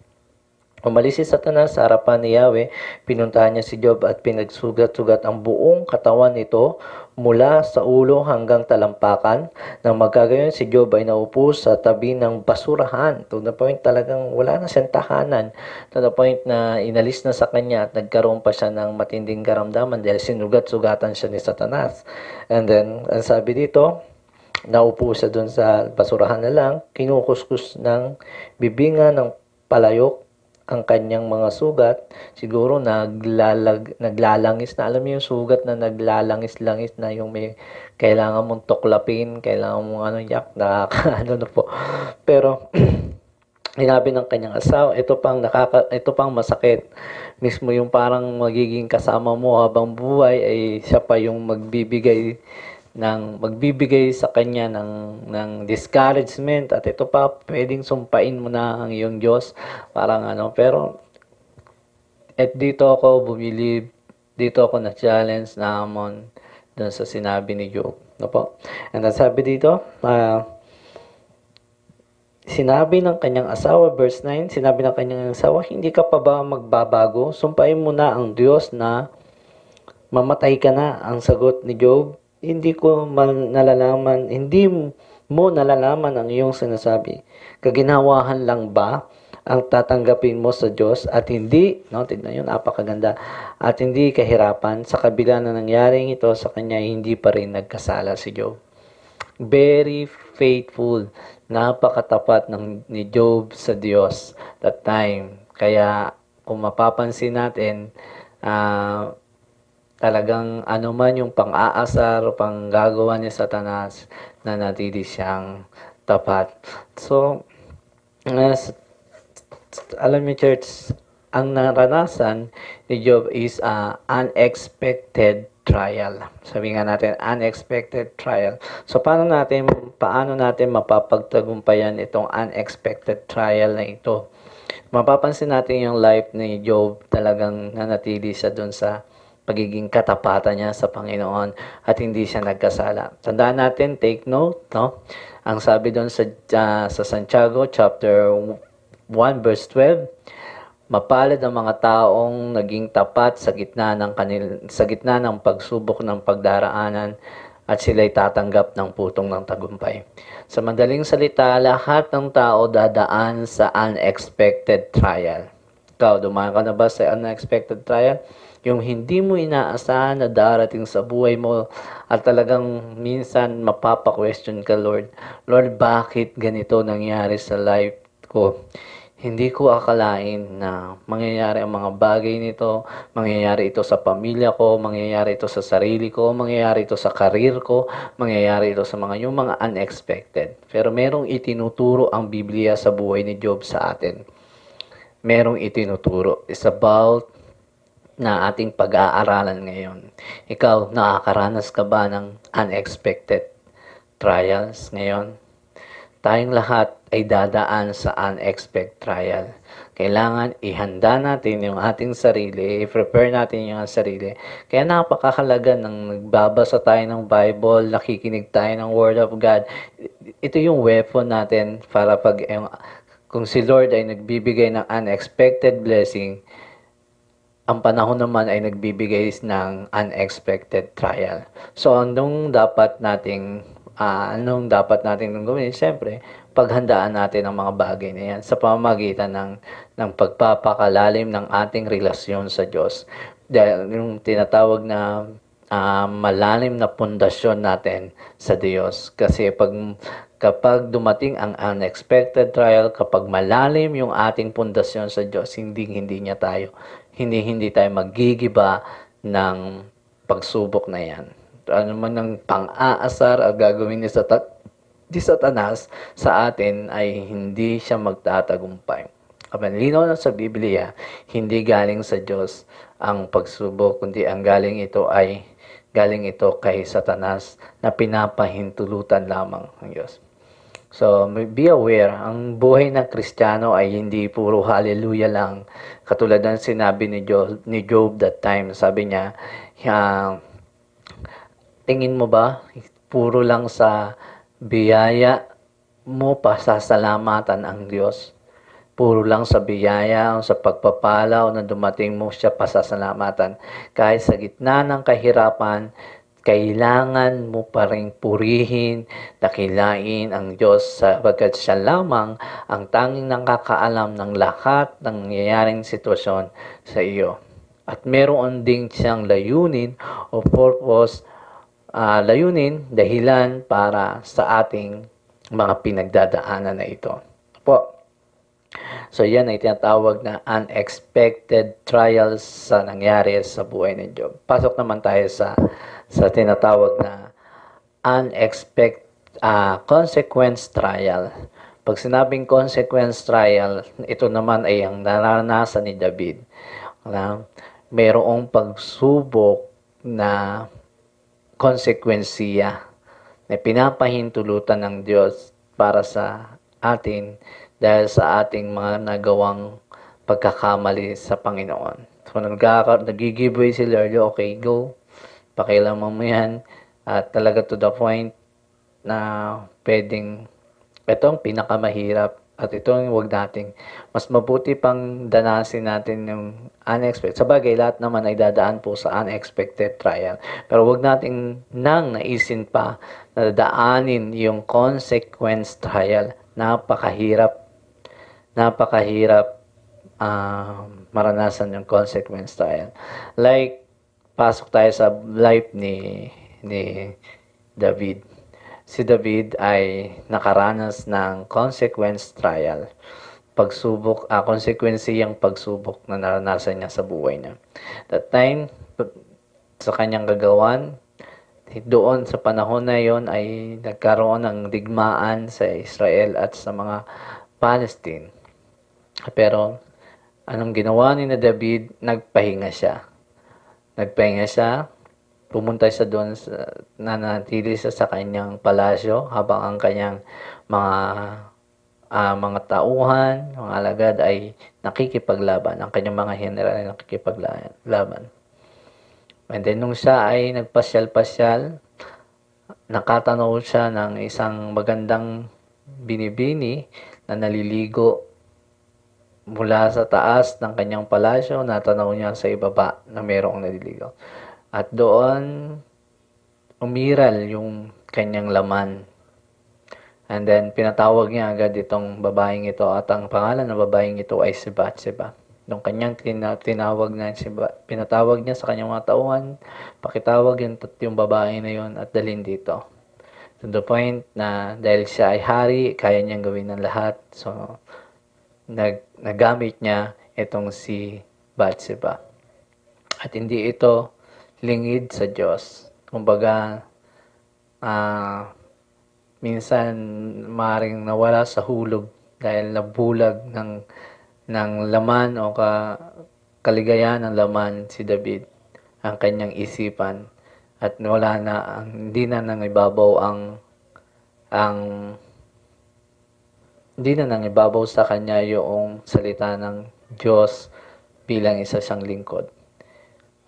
Umalis si Satanas sa harapan ni Yahweh, pinuntahan niya si Job at pinagsugat-sugat ang buong katawan nito mula sa ulo hanggang talampakan. Nang magkagayon, si Job ay naupo sa tabi ng basurahan. To the point talagang wala na siyang tahanan. To the point na inalis na sa kanya at nagkaroon pa siya ng matinding karamdaman dahil sinugat-sugatan siya ni Satanas. And then, ang sabi dito, naupo siya dun sa basurahan na lang, kinukuskus ng bibinga ng palayok ang kanyang mga sugat. Siguro naglalangis na. Alam mo yung sugat na naglalangis-langis na, yung may kailangan mong tuklapin, kailangan mong yak, ano na po. Pero sinabi ng kanyang asawa, ito pang masakit. Mismo yung parang magiging kasama mo habang buhay ay siya pa yung magbibigay sa kanya ng discouragement, at ito pa pwedeng sumpain mo na ang iyong Diyos, parang pero dito ako na-challenge naman dun sa sinabi ni Job, no po. And sabi dito, sinabi ng kanyang asawa, verse 9, sinabi ng kanyang asawa, hindi ka pa ba magbabago? Sumpain mo na ang Diyos na mamatay ka na. Ang sagot ni Job, hindi mo nalalaman ang iyong sinasabi. Kaginawahan lang ba ang tatanggapin mo sa Diyos at hindi, tignan yun, napakaganda, at hindi kahirapan? Sa kabila na nangyaring ito sa kanya, hindi pa rin nagkasala si Job. Very faithful, napakatapat ni Job sa Diyos that time. Kaya kung mapapansin natin, talagang man yung pang-aasar o pang-gagawa ni Satanas, na natili siyang tapat. So, alam niyo church, ang naranasan ni Job is unexpected trial. Sabi nga natin, unexpected trial. So, paano natin mapapagtagumpayan itong unexpected trial na ito? Mapapansin natin yung life ni Job, talagang nanatili siya doon sa pagiging katapatan niya sa Panginoon at hindi siya nagkasala. Tandaan natin, take note, no? Ang sabi doon sa Santiago chapter 1 verse 12, mapalad ang mga taong naging tapat sa gitna ng pagsubok ng pagdaraanan, at sila'y tatanggap ng putong ng tagumpay. Sa madaling salita, lahat ng tao dadaan sa unexpected trial. Ikaw, dumaan ka na ba sa unexpected trial? Yung hindi mo inaasahan na darating sa buhay mo, at talagang minsan mapapa-question ka, Lord, bakit ganito nangyari sa life ko? Hindi ko akalain na mangyayari ang mga bagay nito, mangyayari ito sa pamilya ko, mangyayari ito sa sarili ko, mangyayari ito sa karir ko, mangyayari ito sa yung mga unexpected. Pero merong itinuturo ang Biblia sa buhay ni Job sa atin. Merong itinuturo. It's about na ating pag-aaralan ngayon. Ikaw, nakakaranas ka ba ng unexpected trials ngayon? Tayong lahat ay dadaan sa unexpected trial. Kailangan ihanda natin yung ating sarili, i-prepare natin yung sarili. Kaya napakahalaga nang nagbabasa tayo ng Bible, nakikinig tayo ng Word of God. Ito yung weapon natin para kung si Lord ay nagbibigay ng unexpected blessing, ang panahon naman ay nagbibigay ng unexpected trial. So, anong dapat nating gawin? Siyempre, paghandaan natin ang mga bagay na yan sa pamamagitan ng pagpapakalalim ng ating relasyon sa Diyos. Dahil yung tinatawag na malalim na pundasyon natin sa Diyos. Kasi kapag dumating ang unexpected trial, kapag malalim yung ating pundasyon sa Diyos, hindi tayo magigiba ng pagsubok na yan. Ano man ang pang-aasar ang gagawin ni di Satanas sa atin ay hindi siya magtatagumpay. Ang linaw na sa Biblia, hindi galing sa Diyos ang pagsubok, kundi ang galing ito kay Satanas na pinapahintulutan lamang ng Diyos. So, be aware, ang buhay ng Kristiyano ay hindi puro hallelujah lang. Katulad ng sinabi ni Job that time, sabi niya, tingin mo ba, puro lang sa biyaya mo pasasalamatan ang Diyos? Puro lang sa biyaya o sa pagpapala o na dumating mo siya pasasalamatan. Kahit sa gitna ng kahirapan, kailangan mo pa rin purihin, dakilain ang Diyos sapagkat siya lamang ang tanging nakakaalam ng lahat ng nangyayaring sitwasyon sa iyo. At meron ding siyang layunin o purpose, dahilan para sa ating mga pinagdadaanan na ito. So yan ay tinatawag na unexpected trials sa nangyari sa buhay ni Job. Pasok naman tayo sa tinatawag na unexpected consequence trial. Pag sinabing consequence trial, ito naman ay ang naranasan ni David. Mayroong pagsubok na konsekwensiya na pinapahintulutan ng Diyos para sa atin dahil sa ating mga nagawang pagkakamali sa Panginoon. So, nag-giveaway si Lord, okay, go. Pakialaman mo yan. At talaga to the point na pwedeng, ito ang pinakamahirap. At ito ang huwag nating, mas mabuti pang danasin natin yung unexpected. Sabagay, lahat naman ay dadaan po sa unexpected trial. Pero huwag nating naisin pa na dadaanin yung consequence trial. Napakahirap maranasan yung consequence trial. Like, pasok tayo sa life ni David. Si David ay nakaranas ng consequence trial. Pagsubok, konsekwensiyang pagsubok na naranasan niya sa buhay niya. That time, sa kanyang gagawan, doon sa panahon na yon ay nagkaroon ng digmaan sa Israel at sa mga Palestine. Pero anong ginawa ni David? Nagpahinga siya. Pumunta siya doon, nanatili siya sa kanyang palasyo habang ang kanyang mga tauhan, mga alagad ay nakikipaglaban. Ang kanyang mga general ay nakikipaglaban. And then nung siya ay nagpasyal-pasyal, nakatanaw siya ng isang magandang binibini na naliligo mula sa taas ng kanyang palasyo. Natanaw niya sa ibaba na mayroong naliligo. At doon, umiral yung kanyang laman. And then, pinatawag niya agad itong babaeng ito. At ang pangalan ng babaeng ito ay si Bathsheba. Nung kanyang pinatawag niya sa kanyang mga tauhan, pakitawag yung babae na yun at dalhin dito. To the point na dahil siya ay hari, kaya niyang gawin ng lahat. So, nagamit niya itong si Bathsheba. At hindi ito lingid sa Diyos. Kumbaga, minsan maaaring nawala sa hulog dahil nabulag ng laman o kaligayahan ng laman si David, ang kanyang isipan, at hindi na nangibabaw sa kanya yung salita ng Diyos bilang isa siyang lingkod.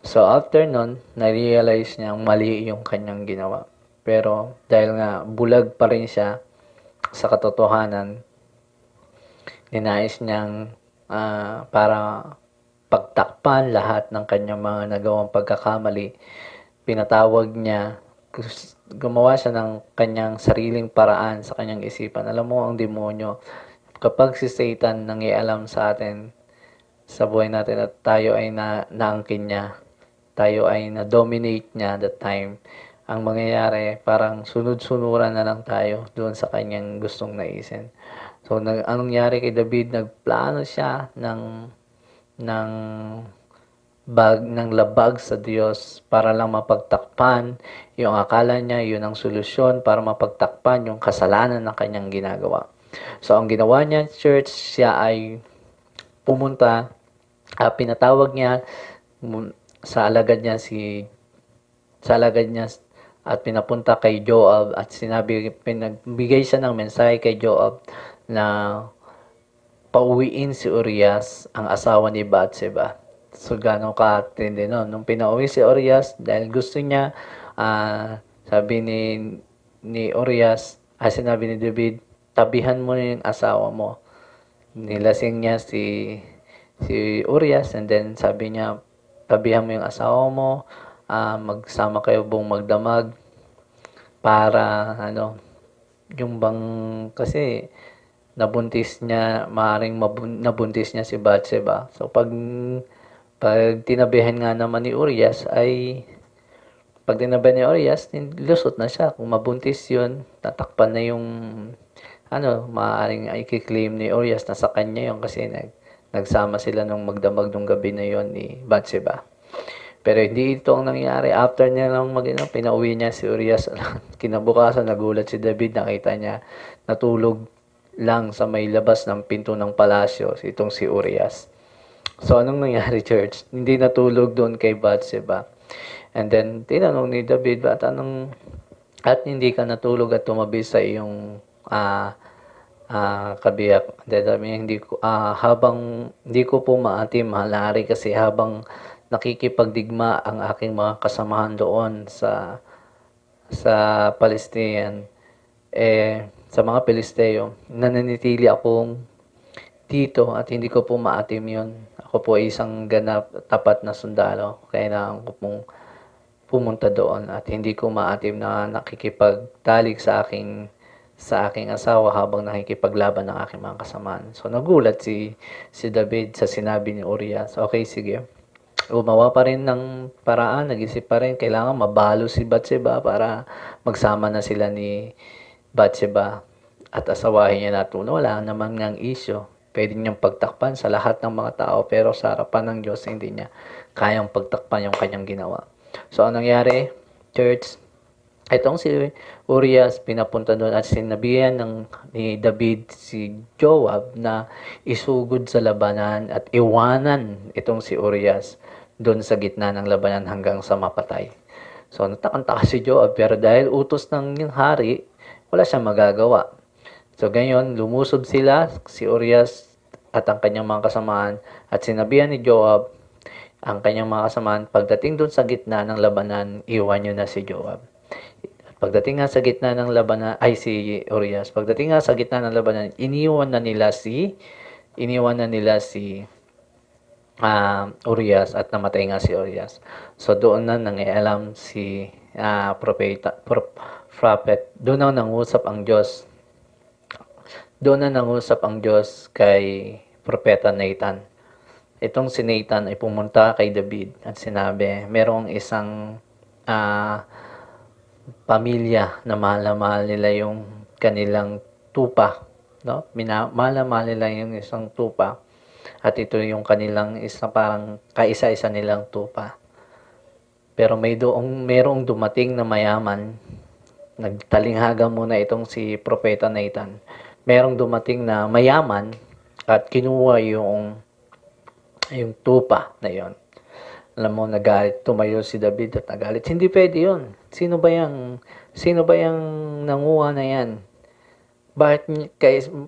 So after nun, na-realize niyang mali yung kanyang ginawa. Pero dahil nga bulag pa rin siya sa katotohanan, ninais niyang para pagtakpan lahat ng kanyang mga nagawang pagkakamali, pinatawag niya, gumawa siya ng kanyang sariling paraan sa kanyang isipan. Alam mo, ang demonyo, kapag si Satan nangialam sa atin, sa buhay natin, at tayo ay naangkin niya, tayo ay na-dominate niya that time, ang mangyayari, parang sunod-sunuran na lang tayo doon sa kanyang gustong naisin. So, anong nangyari kay David? Nagplano siya ng ng labag sa Diyos para lang mapagtakpan yung akala niya, yun ang solusyon para mapagtakpan yung kasalanan na kanyang ginagawa. So, ang ginawa niya, church, siya ay pumunta, pinatawag niya sa alagad niya at pinapunta kay Joab at pinagbigay siya ng mensahe kay Joab na pauwiin si Urias, ang asawa ni Bathsheba. So, gano'ng katindi no? Nung pinauwi si Urias, dahil gusto niya, sabi ni Urias, sinabi ni David, tabihan mo na yung asawa mo. Nilasing niya si Urias, and then sabi niya, tabihan mo yung asawa mo, magsama kayo buong magdamag para yung bang kasi nabuntis niya, nabuntis niya si Bathsheba. So pag tinabihan nga naman ni Urias pag tinabihan ni Urias, lusot na siya. Kung mabuntis yun, tatakpan na yung maaaring i-claim ni Urias na sa kanya yun kasi nagsama sila nung magdamag nung gabi na yon ni Bathsheba. Pero hindi ito ang nangyari. After niya lang pinauwi niya si Urias. Kinabukasan, nagulat si David. Nakita niya, natulog lang sa may labas ng pinto ng palasyo itong si Urias. So, anong nangyari, church? Hindi natulog doon kay Bathsheba. And then, tinanong ni David, at hindi ka natulog at tumabi sa iyong kabiyak? Habang hindi ko po maatim, halari kasi habang nakikipagdigma ang aking mga kasamahan doon sa Palestinian, sa mga Pilisteo, nananitili akong dito at hindi ko po maatim yun. Ako po ay isang tapat na sundalo. Kailangan ko pong pumunta doon at hindi ko maatim na nakikipagtalik sa aking asawa habang nakikipaglaban ng aking mga kasamaan. So nagulat si David sa sinabi ni Urias. Okay, sige. Gumawa pa rin ng paraan, nag-isip pa rin, kailangan mabalo si Bathsheba para magsama na sila ni Bathsheba at asawahin niya na ito. Wala naman ngang issue. Pwede niyang pagtakpan sa lahat ng mga tao, pero sa harapan ng Diyos, hindi niya kayang pagtakpan yung kanyang ginawa. So, anong nangyari, church? Itong si Urias, pinapunta doon at sinabihan ni David si Joab na isugod sa labanan at iwanan itong si Urias doon sa gitna ng labanan hanggang sa mapatay. So, natakanta si Joab, pero dahil utos ng yung hari, wala siyang magagawa. So, ganyan, lumusob sila, si Urias at ang kanyang mga kasamaan, at sinabihan ni Joab ang kanyang mga kasamaan, pagdating doon sa gitna ng labanan, iwan nyo na si Joab. Pagdating nga sa gitna ng labanan, si Urias, pagdating nga sa gitna ng labanan, iniwan na nila si Urias at namatay nga si Urias. So doon na nangialam si prophet. Doon na nangusap ang Diyos. Doon na nangusap ang Diyos kay propeta Nathan. Itong si Nathan ay pumunta kay David at sinabi, merong isang pamilya na mahal na mahal nila yung kanilang tupa, no? Mahal na mahal nila yung isang tupa. At ito yung kanilang parang kaisa-isa nilang tupa. Pero merong dumating na mayaman. Nagtalinghaga muna itong si propeta Nathan. Merong dumating na mayaman at kinuha yung tupa na yon. Alam mo, nagalit, tumayo si David at nagalit. Hindi pwede yun. Sino ba yung nanguha na yan? Bakit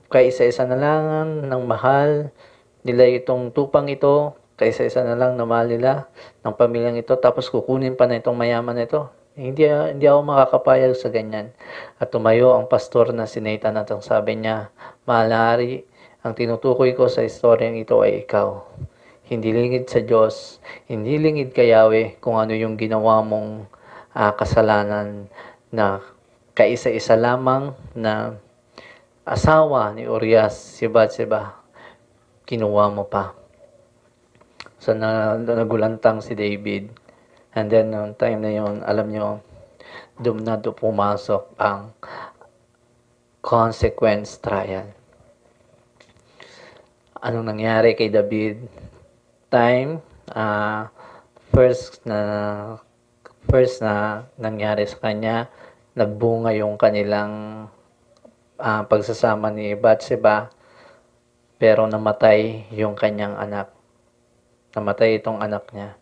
kaisa-isa na lang ng mahal nila itong tupang ito, kaisa-isa na lang na mahal nila ng pamilyang ito, tapos kukunin pa na itong mayaman na ito? Hindi ako makakapayag sa ganyan. At tumayo ang pastor na si Nathan at ang sabi niya, mahal na hari, ang tinutukoy ko sa istoryang ito ay ikaw. Hindi lingid sa Diyos, hindi lingid kay Yahweh kung ano yung ginawa mong kasalanan na kaisa-isa lamang na asawa ni Urias, si Bathsheba, kinuha mo pa. So, nagulantang si David. And then, noong time na yun, alam nyo, doon na pumasok ang consequence trial. Anong nangyari kay David? first na first na nangyari sa kanya, nagbunga yung kanilang pagsasama ni Bathsheba, pero namatay yung kanyang anak. Namatay itong anak niya.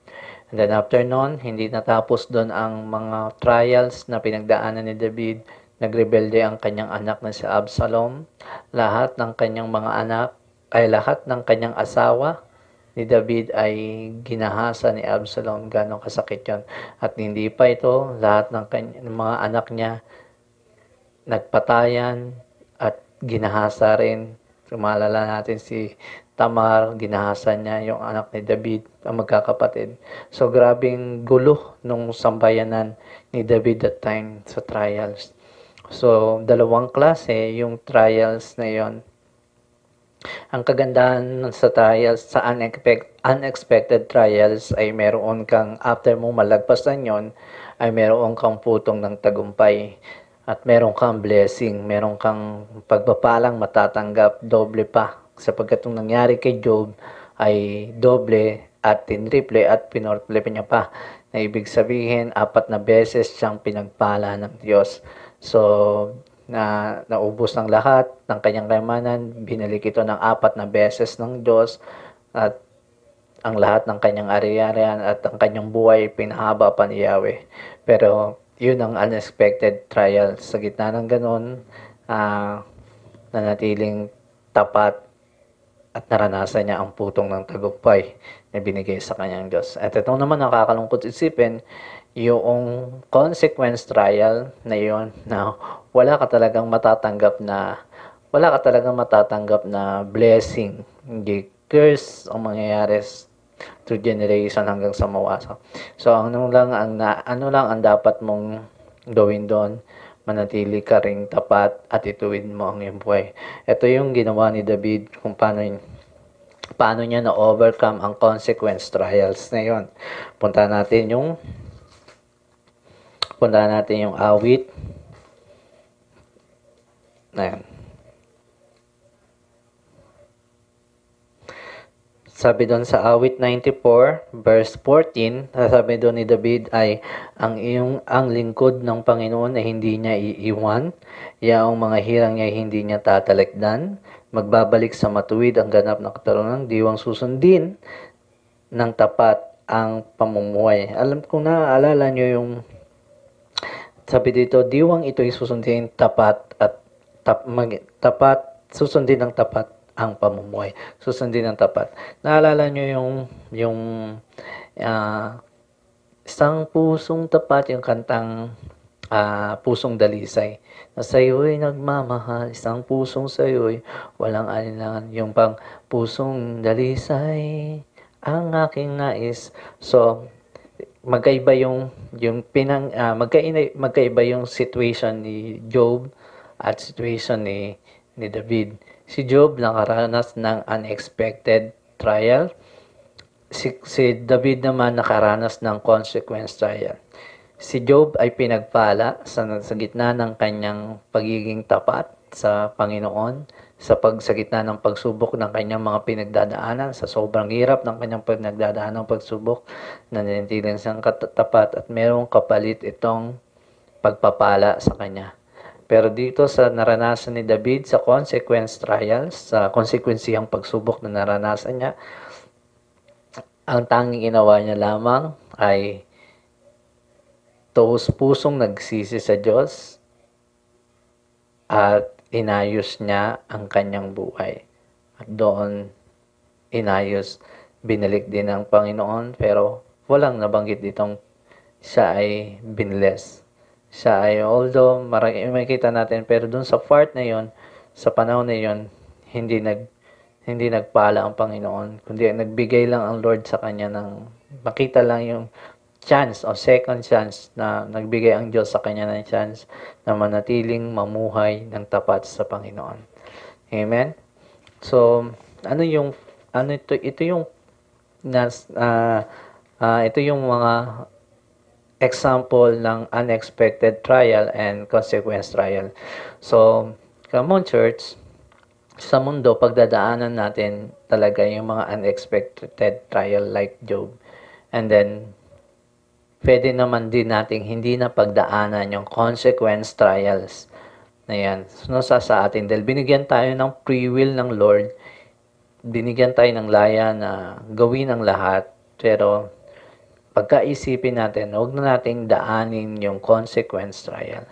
And then after nun, hindi natapos doon ang mga trials na pinagdaanan ni David. Nagrebelde ang kanyang anak na si Absalom. Lahat ng kanyang mga anak, lahat ng kanyang asawa ni David ay ginahasa ni Absalom. Gano'ng kasakit yun. At hindi pa ito, lahat ng mga anak niya nagpatayan at ginahasa rin. Sumalala natin si Tamar, ginahasa niya yung anak ni David, ang magkakapatid. So, grabing gulo nung sambayanan ni David that time sa trials. So, dalawang klase yung trials na yon. Ang kagandahan sa trials, sa unexpected trials ay meron kang, after mo malagpasan yon, ay meron kang putong ng tagumpay. At meron kang blessing, meron kang pagpapalang matatanggap, doble pa. Sapagkat yung nangyari kay Job ay doble at tinriple at pinortle niya pa. Na ibig sabihin, 4 na beses siyang pinagpala ng Diyos. So, naubos ng lahat ng kanyang kayamanan, binalik ito ng 4 na beses ng Diyos, at ang lahat ng kanyang ari-arian at ang kanyang buhay pinahaba pa ni Yahweh. Pero yun ang unexpected trial. Sa gitna ng ganun, nanatiling tapat at naranasan niya ang putong ng tagumpay na binigay sa kanyang Diyos. At ito naman nakakalungkot isipin, yung consequence trial na yun, na wala ka talagang matatanggap na blessing. Hindi curse ang mangyayari through generation hanggang sa mawasak. So ano lang ang dapat mong gawin doon, manatili ka ring tapat at ituwid mo ang iyong buhay. Ito yung ginawa ni David kung paano niya na-overcome ang consequence trials na yon. Punta natin yung awit na yan. Sabi doon sa awit 94 verse 14, sabi doon ni David ay ang lingkod ng Panginoon ay hindi niya iiwan, yaong mga hirang niya hindi niya tatalagdan, magbabalik sa matuwid ang ganap na katarungan, diwang susundin ng tapat ang pamumuhay. Alam ko na, alala nyo yung sabi dito, diwang ito'y susundin susundin ng tapat ang pamumuhay. Susundin ng tapat. Naalala nyo yung isang pusong tapat, yung kantang Pusong Dalisay. Na sa'yo'y nagmamahal, isang pusong sa'yo'y walang alinlangan. Yung pang pusong dalisay, ang aking nais. So, magkaiba magkaiba yung situation ni Job at situation ni David. Si Job nakaranas ng unexpected trial. Si David naman nakaranas ng consequence trial. Si Job ay pinagpala sa gitna ng kanyang pagiging tapat sa Panginoon, sa gitna ng pagsubok ng kanyang mga pinagdadaanan, sa sobrang hirap ng kanyang pinagdadaanan ng pagsubok, nananatiling siyang katapat at merong kapalit itong pagpapala sa kanya. Pero dito sa naranasan ni David sa consequence trials, sa konsekwensiyang pagsubok na naranasan niya, ang tanging ginawa niya lamang ay taos-pusong nagsisi sa Diyos at inayos niya ang kanyang buhay. At doon binalik din ng Panginoon, pero walang nabanggit ditong siya ay binless. Siya ay, although makikita natin, pero dun sa part na yon, sa panahon na yon, hindi nagpala ang Panginoon, kundi nagbigay lang ang Lord sa kanya ng makita lang yung chance o second chance, na nagbigay ang Diyos sa kanya ng chance na manatiling mamuhay ng tapat sa Panginoon. Amen? So, ito yung mga example ng unexpected trial and consequence trial. So, come on church, sa mundo, pagdadaanan natin talaga yung mga unexpected trial like Job. And then, pwede naman din nating hindi na pagdaanan yung consequence trials na yan. No, sa atin, dahil binigyan tayo ng free will ng Lord, binigyan tayo ng laya na gawin ang lahat, pero pagkaisipin natin, huwag na nating daanin yung consequence trial.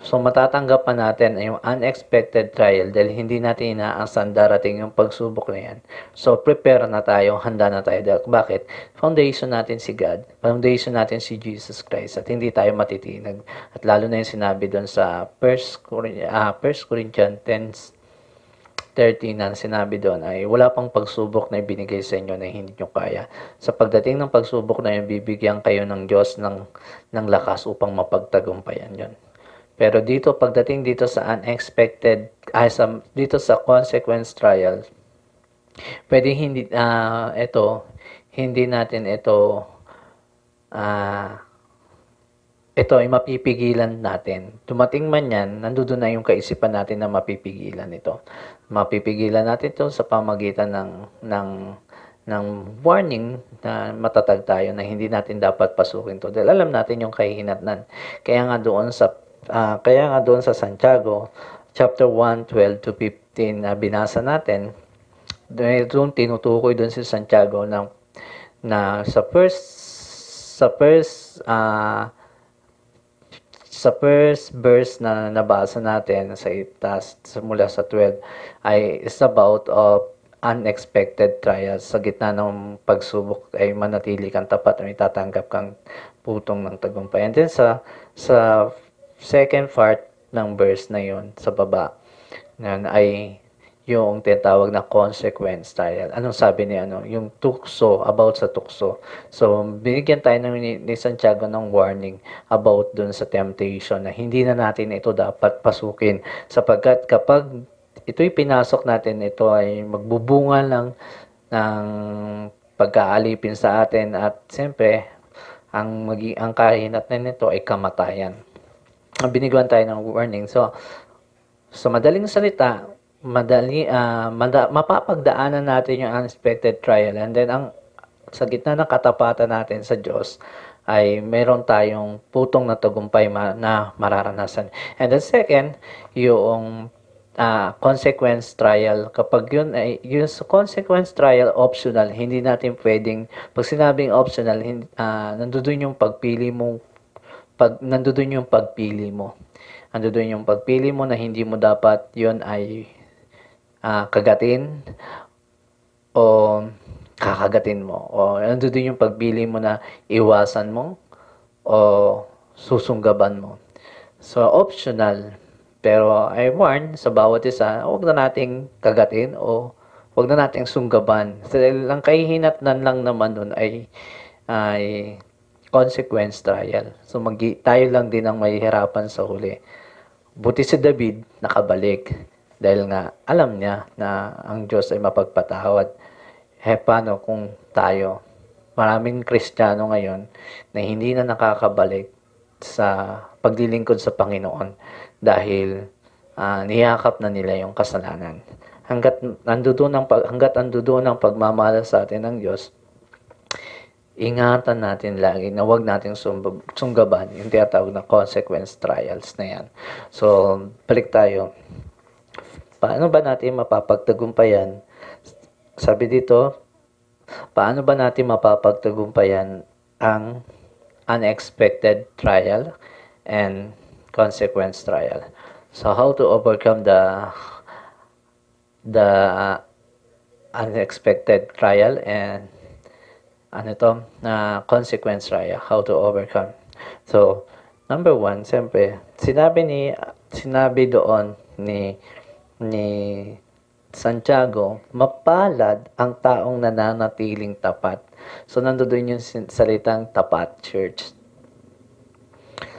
So, matatanggap pa natin yung unexpected trial dahil hindi natin inaasahan darating yung pagsubok na yan. So, prepare na tayo, handa na tayo. Bakit? Foundation natin si God. Foundation natin si Jesus Christ at hindi tayo matitinag. At lalo na yung sinabi doon sa 1 Corinthians 10:13 na sinabi doon ay wala pang pagsubok na ibinigay sa inyo na hindi nyo kaya. Sa pagdating ng pagsubok na yun, bibigyan kayo ng Diyos ng lakas upang mapagtagumpayan yun. Pero dito, pagdating dito sa unexpected, dito sa consequence trial, pwede hindi natin ito ay mapipigilan natin. Dumating man yan, nandoon na yung kaisipan natin na mapipigilan ito. Mapipigilan natin ito sa pamagitan ng warning na matatag tayo na hindi natin dapat pasukin to. Dahil alam natin yung kahihinatnan. Kaya nga doon sa Santiago, chapter 1:12-15 na binasa natin, doon tinutukoy doon si Santiago na sa first verse na nabasa natin mula sa 12 ay is about of unexpected trials. Sa gitna ng pagsubok ay manatili kang tapat at may tatanggap kang putong ng tagumpay. And then sa second part ng verse na yon sa baba ay yung tinatawag na consequence trial. Anong sabi ni yung tukso, about sa tukso. So, binigyan tayo ni Santiago ng warning about dun sa temptation na hindi na natin ito dapat pasukin. Sapagkat kapag ito'y pinasok natin, ito ay magbubunga ng pagkaalipin sa atin at siyempre, ang kahinatnan nito ay kamatayan. Binigyan tayo ng warning. So, sa madaling salita, mapapagdaanan natin yung unexpected trial, and then sa gitna ng katapatan natin sa Diyos ay meron tayong putong na tagumpay na mararanasan. And then second, yung consequence trial. Kapag yung consequence trial optional, hindi natin pwedeng, pag sinabing optional, nandoon yung pagpili mo. Nandoon yung pagpili mo. Nandoon yung pagpili mo na hindi mo dapat yun ay kagatin o kakagatin mo. O nandoon yung pagpili mo na iwasan mo o susunggaban mo. So, optional. Pero I warn sa bawat isa, huwag na nating kagatin o huwag na nating sunggaban. Dahil ang kahihinatnan lang naman nun ay consequence trial. So, tayo lang din ang mahihirapan sa huli. Buti si David nakabalik dahil nga alam niya na ang Diyos ay mapagpatawad. Paano kung tayo? Maraming Kristiyano ngayon na hindi na nakakabalik sa paglilingkod sa Panginoon dahil niyakap na nila yung kasalanan. Hanggat nandoon ang pagmamahal sa atin ng Diyos, ingatan natin lagi na huwag natin sunggaban yung tinatawag na consequence trials na yan. So, balik tayo. Paano ba natin mapapagtagumpayan? Sabi dito, paano ba natin mapapagtagumpayan ang unexpected trial and consequence trial? So, how to overcome the unexpected trial and consequence trial, how to overcome. So, number one, siyempre, sinabi doon ni Santiago, mapalad ang taong nananatiling tapat. So, nandoon yung salitang tapat, church.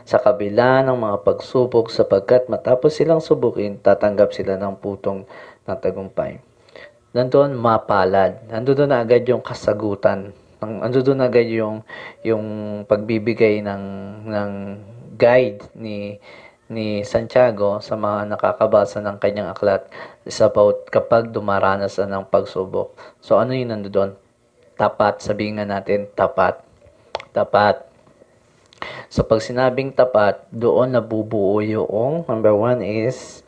Sa kabila ng mga pagsubok, sapagkat matapos silang subukin, tatanggap sila ng putong ng tagumpay. Nandoon mapalad. Nandoon na agad yung kasagutan. Nandoon na agad yung pagbibigay ng guide ni Santiago sa mga nakakabasa ng kanyang aklat is about kapag dumaranas ng pagsubok. So, ano yung nandoon? Tapat. Sabihin nga natin, tapat. Tapat. So pag sinabing tapat, doon nabubuo yung number 1 is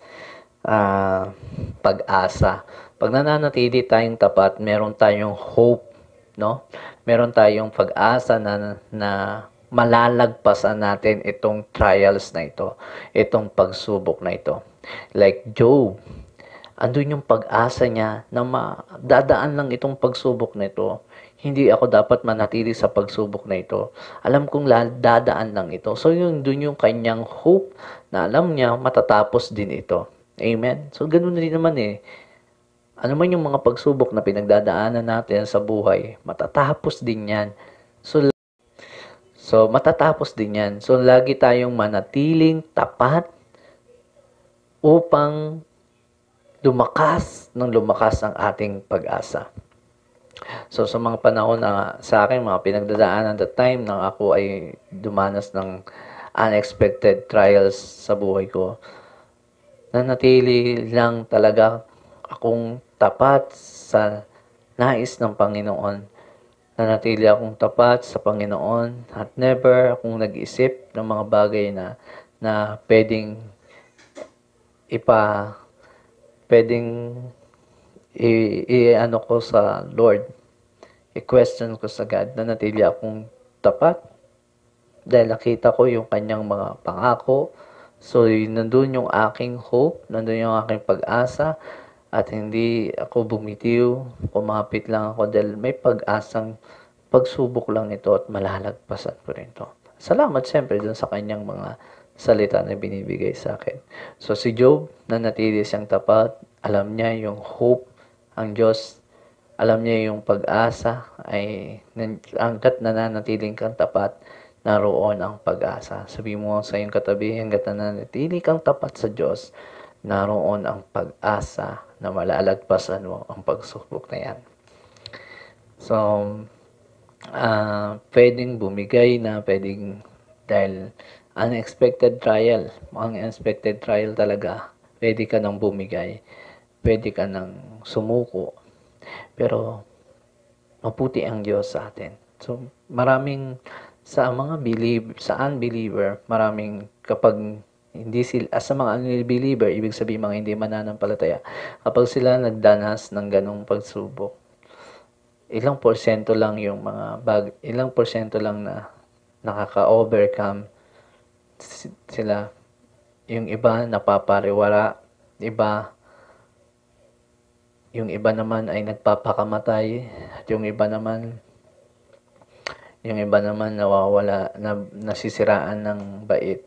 pag-asa. Pag nananatili tayong tapat, meron tayong hope, no? Meron tayong pag-asa na malalagpasan natin itong trials na ito, itong pagsubok na ito. Like Job, andun yung pag-asa niya na dadaan lang itong pagsubok na ito. Hindi ako dapat manatili sa pagsubok na ito. Alam kong dadaan lang ito. So dun yung kanyang hope na alam niya matatapos din ito. Amen? So ganun din naman eh. Ano man yung mga pagsubok na pinagdadaanan natin sa buhay, matatapos din yan. So matatapos din yan. So lagi tayong manatiling tapat upang lumakas ang ating pag-asa. So sa mga panahon na sa akin, mga pinagdadaanan that time na ako ay dumanas ng unexpected trials sa buhay ko, nanatili lang talaga akong tapat sa nais ng Panginoon. Nanatili akong tapat sa Panginoon at never akong nag-isip ng mga bagay na pwedeng ano ko sa Lord, i-question ko sa God. Nanatili akong tapat dahil nakita ko yung kanyang mga pangako. So, nandun yung aking hope, nandun yung aking pag-asa, at hindi ako bumitiw, kumapit lang ako dahil may pag-asang pagsubok lang ito at malalagpasan ko rin ito. Salamat siyempre dun sa kanyang mga salita na binibigay sa akin. So, si Job, nanatili siyang tapat, alam niya yung hope, ang Diyos, alam niya yung pag-asa, ay hanggat nananatiling kang tapat, naroon ang pag-asa. Sabi mo sa iyong katabi, hanggat nananatili kang tapat sa Diyos, naroon ang pag-asa na malalagpasan mo ang pagsubok na yan. So, pwedeng bumigay na, dahil unexpected trial, ang unexpected trial talaga, pwede ka nang bumigay, pwede ka nang sumuko, pero maputi ang Diyos sa atin. So, sa unbeliever, maraming kapag hindi sila, sa mga unbeliever, ibig sabihin mga hindi mananampalataya, kapag sila nagdanas ng ganong pagsubok, ilang porsyento lang na nakaka-overcome sila. Yung iba napapariwara, yung iba naman ay nagpapakamatay, at yung iba naman nawawala, nasisiraan ng bait.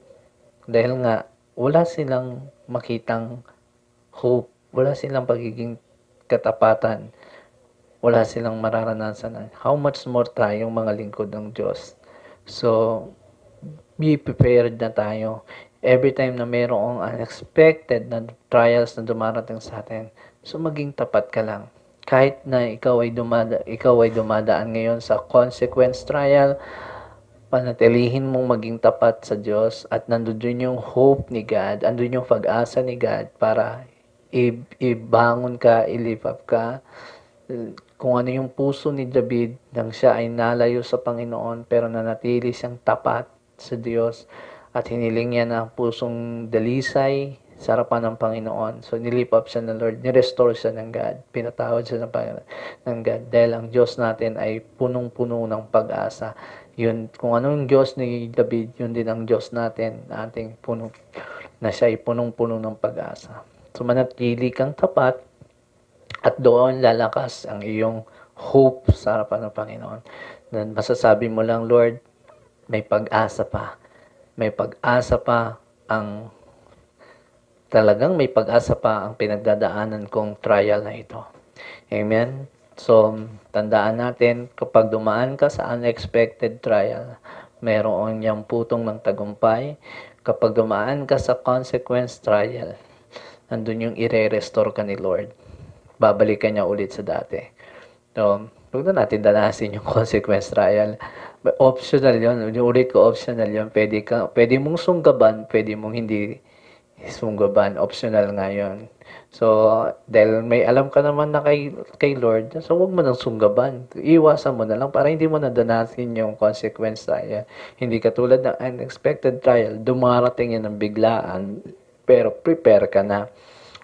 Dahil nga, wala silang makitang hope, wala silang pagiging katapatan, wala silang mararanasan. How much more tayong mga lingkod ng Diyos? So, be prepared na tayo. Every time na mayroong unexpected na trials na dumarating sa atin, so maging tapat ka lang. Kahit na ikaw ay dumadaan ngayon sa consequence trial, panatilihin mong maging tapat sa Diyos at nandun yung hope ni God, andun yung pag-asa ni God para ibangon ka, i-lift up ka. Kung ano yung puso ni David nang siya ay nalayo sa Panginoon pero nanatili siyang tapat sa Diyos at hiniling niya na pusong dalisay sa harapan ng Panginoon. So, nilift up siya ng Lord, nirestore siya ng God, pinatawad siya ng God dahil ang Diyos natin ay punong-puno ng pag-asa. Yun, kung anong Diyos ni David, yun din ang Diyos natin, ating na siya ay punong-puno ng pag-asa. So, manatili kang tapat at doon lalakas ang iyong hope sa harapan ng Panginoon. Then, masasabi mo lang, Lord, may pag-asa pa. May pag-asa pa talagang may pag-asa pa ang pinagdadaanan kong trial na ito. Amen? So, tandaan natin, kapag dumaan ka sa unexpected trial, mayroon niyang putong ng tagumpay. Kapag dumaan ka sa consequence trial, nandun yung ire-restore ka ni Lord. Babalikan niya ulit sa dati. So, huwag na natin danasin yung consequence trial. Optional yun. Yung ulit ko, optional yun. Pwede mong sunggaban, pwede mong sunggaban, optional nga yun. So, dahil may alam ka naman na kay Lord, so huwag mo nang sunggaban. Iwasan mo na lang para hindi mo nadanasin yung consequence tayo. Hindi katulad ng unexpected trial, dumarating yan ng biglaan, pero prepare ka na.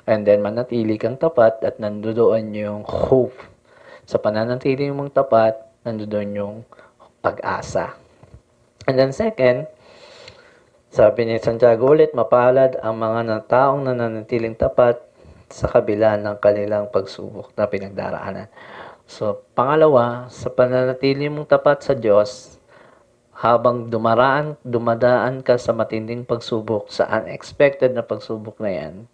And then, manatili kang tapat at nandoon yung hope. Sa pananatili mong tapat, nandoon yung pag-asa. And then second, sabi ni Santiago ulit, mapalad ang mga taong nananatiling tapat sa kabila ng kanilang pagsubok na pinagdaraanan. So, pangalawa, sa pananatili mong tapat sa Diyos, habang dumadaan ka sa matinding pagsubok, sa unexpected na pagsubok na yan,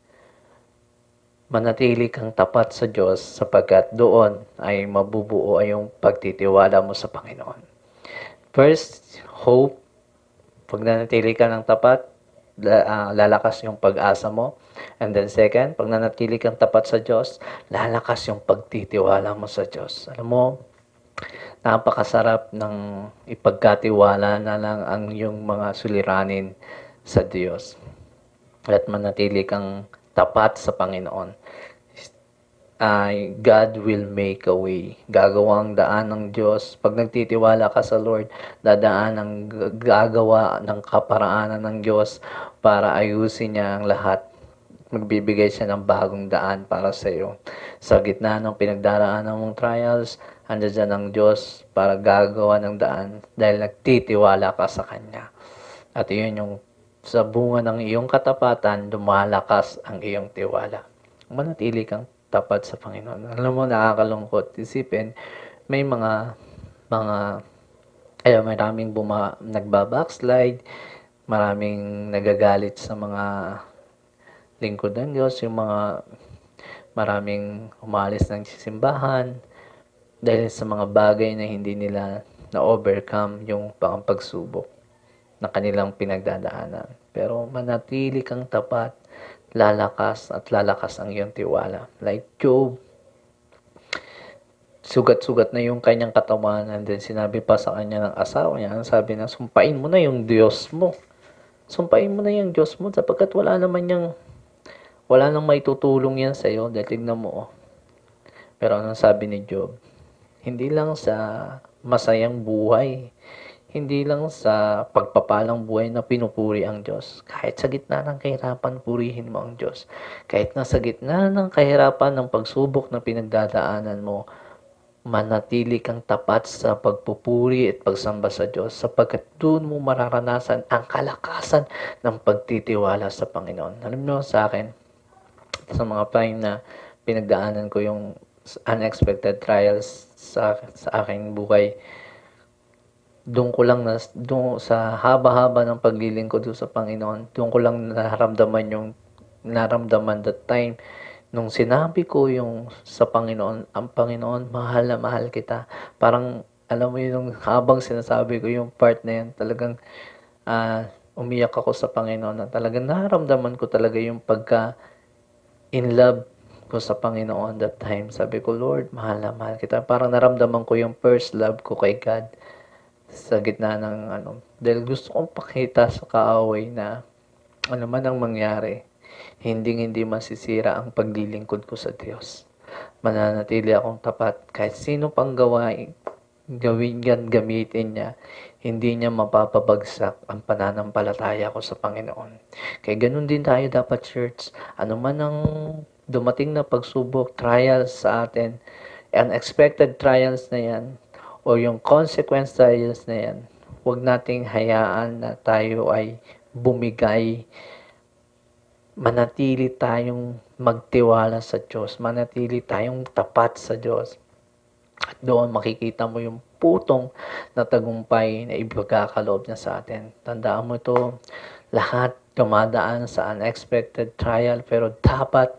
manatili kang tapat sa Diyos sapagkat doon ay mabubuo ay yung pagtitiwala mo sa Panginoon. First, hope. Pag nanatili ka ng tapat, lalakas yung pag-asa mo. And then second, pag nanatili kang tapat sa Diyos, lalakas yung pagtitiwala mo sa Diyos. Alam mo, napakasarap ng ipagkatiwala na lang ang yung mga suliranin sa Diyos. At manatili kang tapat sa Panginoon. God will make a way. Gagawa ang daan ng Diyos. Pag nagtitiwala ka sa Lord, gagawa ng kaparaanan ng Diyos para ayusin niya ang lahat. Magbibigay siya ng bagong daan para sa iyo. Sa gitna ng pinagdaraanan mong trials, andiyan ang Diyos para gagawa ng daan dahil nagtitiwala ka sa Kanya. At iyon yung sa bunga ng iyong katapatan, lumalakas ang iyong tiwala. Manatili kang tapat sa Panginoon. Alam mo, nakakalungkot. Isipin, may maraming nagbabackslide, maraming nagagalit sa mga lingkod ng Diyos, maraming umalis ng simbahan dahil sa mga bagay na hindi nila na-overcome yung pagsubok na kanilang pinagdadaanan. Pero manatili kang tapat, lalakas ang iyong tiwala. Like Job, sugat-sugat na yung kanyang katawan, and then sinabi pa sa kanya ng asawa niya, sabi na, sumpain mo na yung Diyos mo. Sumpain mo na yung Diyos mo sapagkat wala nang may tutulong yan sa iyo. Dahil tignan mo, Pero anong sabi ni Job? Hindi lang sa masayang buhay, hindi lang sa pagpapalang buhay na pinupuri ang Diyos. Kahit sa gitna ng kahirapan, purihin mo ang Diyos. Kahit na sa gitna ng kahirapan, ng pagsubok na pinagdadaanan mo, manatili kang tapat sa pagpupuri at pagsamba sa Diyos sapagkat doon mo mararanasan ang kalakasan ng pagtitiwala sa Panginoon. Alam mo sa akin, sa mga time na pinagdaanan ko yung unexpected trials sa aking buhay, doon sa haba-haba ng paglilingkod sa Panginoon, doon ko lang naramdaman that time nung sinabi ko yung sa Panginoon, ang Panginoon, mahal na mahal kita. Parang, alam mo yung habang sinasabi ko yung part na yan, talagang umiyak ako sa Panginoon na talagang naramdaman ko talaga yung pagka in love ko sa Panginoon that time. Sabi ko, Lord, mahal na mahal kita. Parang naramdaman ko yung first love ko kay God sa gitna ng dahil gusto kong pakita sa kaaway na ano man ang mangyari, hindi masisira ang paglilingkod ko sa Diyos. Mananatili akong tapat kahit sino pang gamitin niya, hindi niya mapapabagsak ang pananampalataya ko sa Panginoon. Kaya ganun din tayo dapat, church. Ano man ang dumating na pagsubok, trials sa atin, unexpected trials na yan, o yung consequence trials na yan, huwag nating hayaan na tayo ay bumigay. Manatili tayong magtiwala sa Diyos. Manatili tayong tapat sa Diyos. At doon makikita mo yung putong na tagumpay na ibigakalob niya sa atin. Tandaan mo ito, lahat dumadaan sa unexpected trial, pero dapat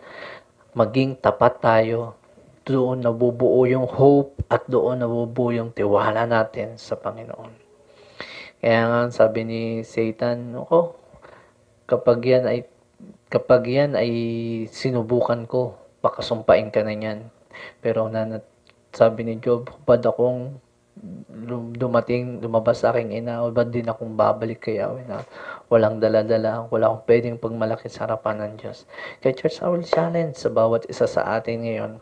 maging tapat tayo. Doon nabubuo yung hope at doon nabubuo yung tiwala natin sa Panginoon. Kaya nga sabi ni Satan, kapag yan ay sinubukan ko, baka sumpain ka na yan. Pero sabi ni Job, hubad akong lumabas sa aking ina, o ba't din akong babalik kay Yahweh na walang dala-dala, wala akong pwedeng pagmalaki sa harapan ng Diyos. Kaya church, I will challenge sa bawat isa sa atin ngayon,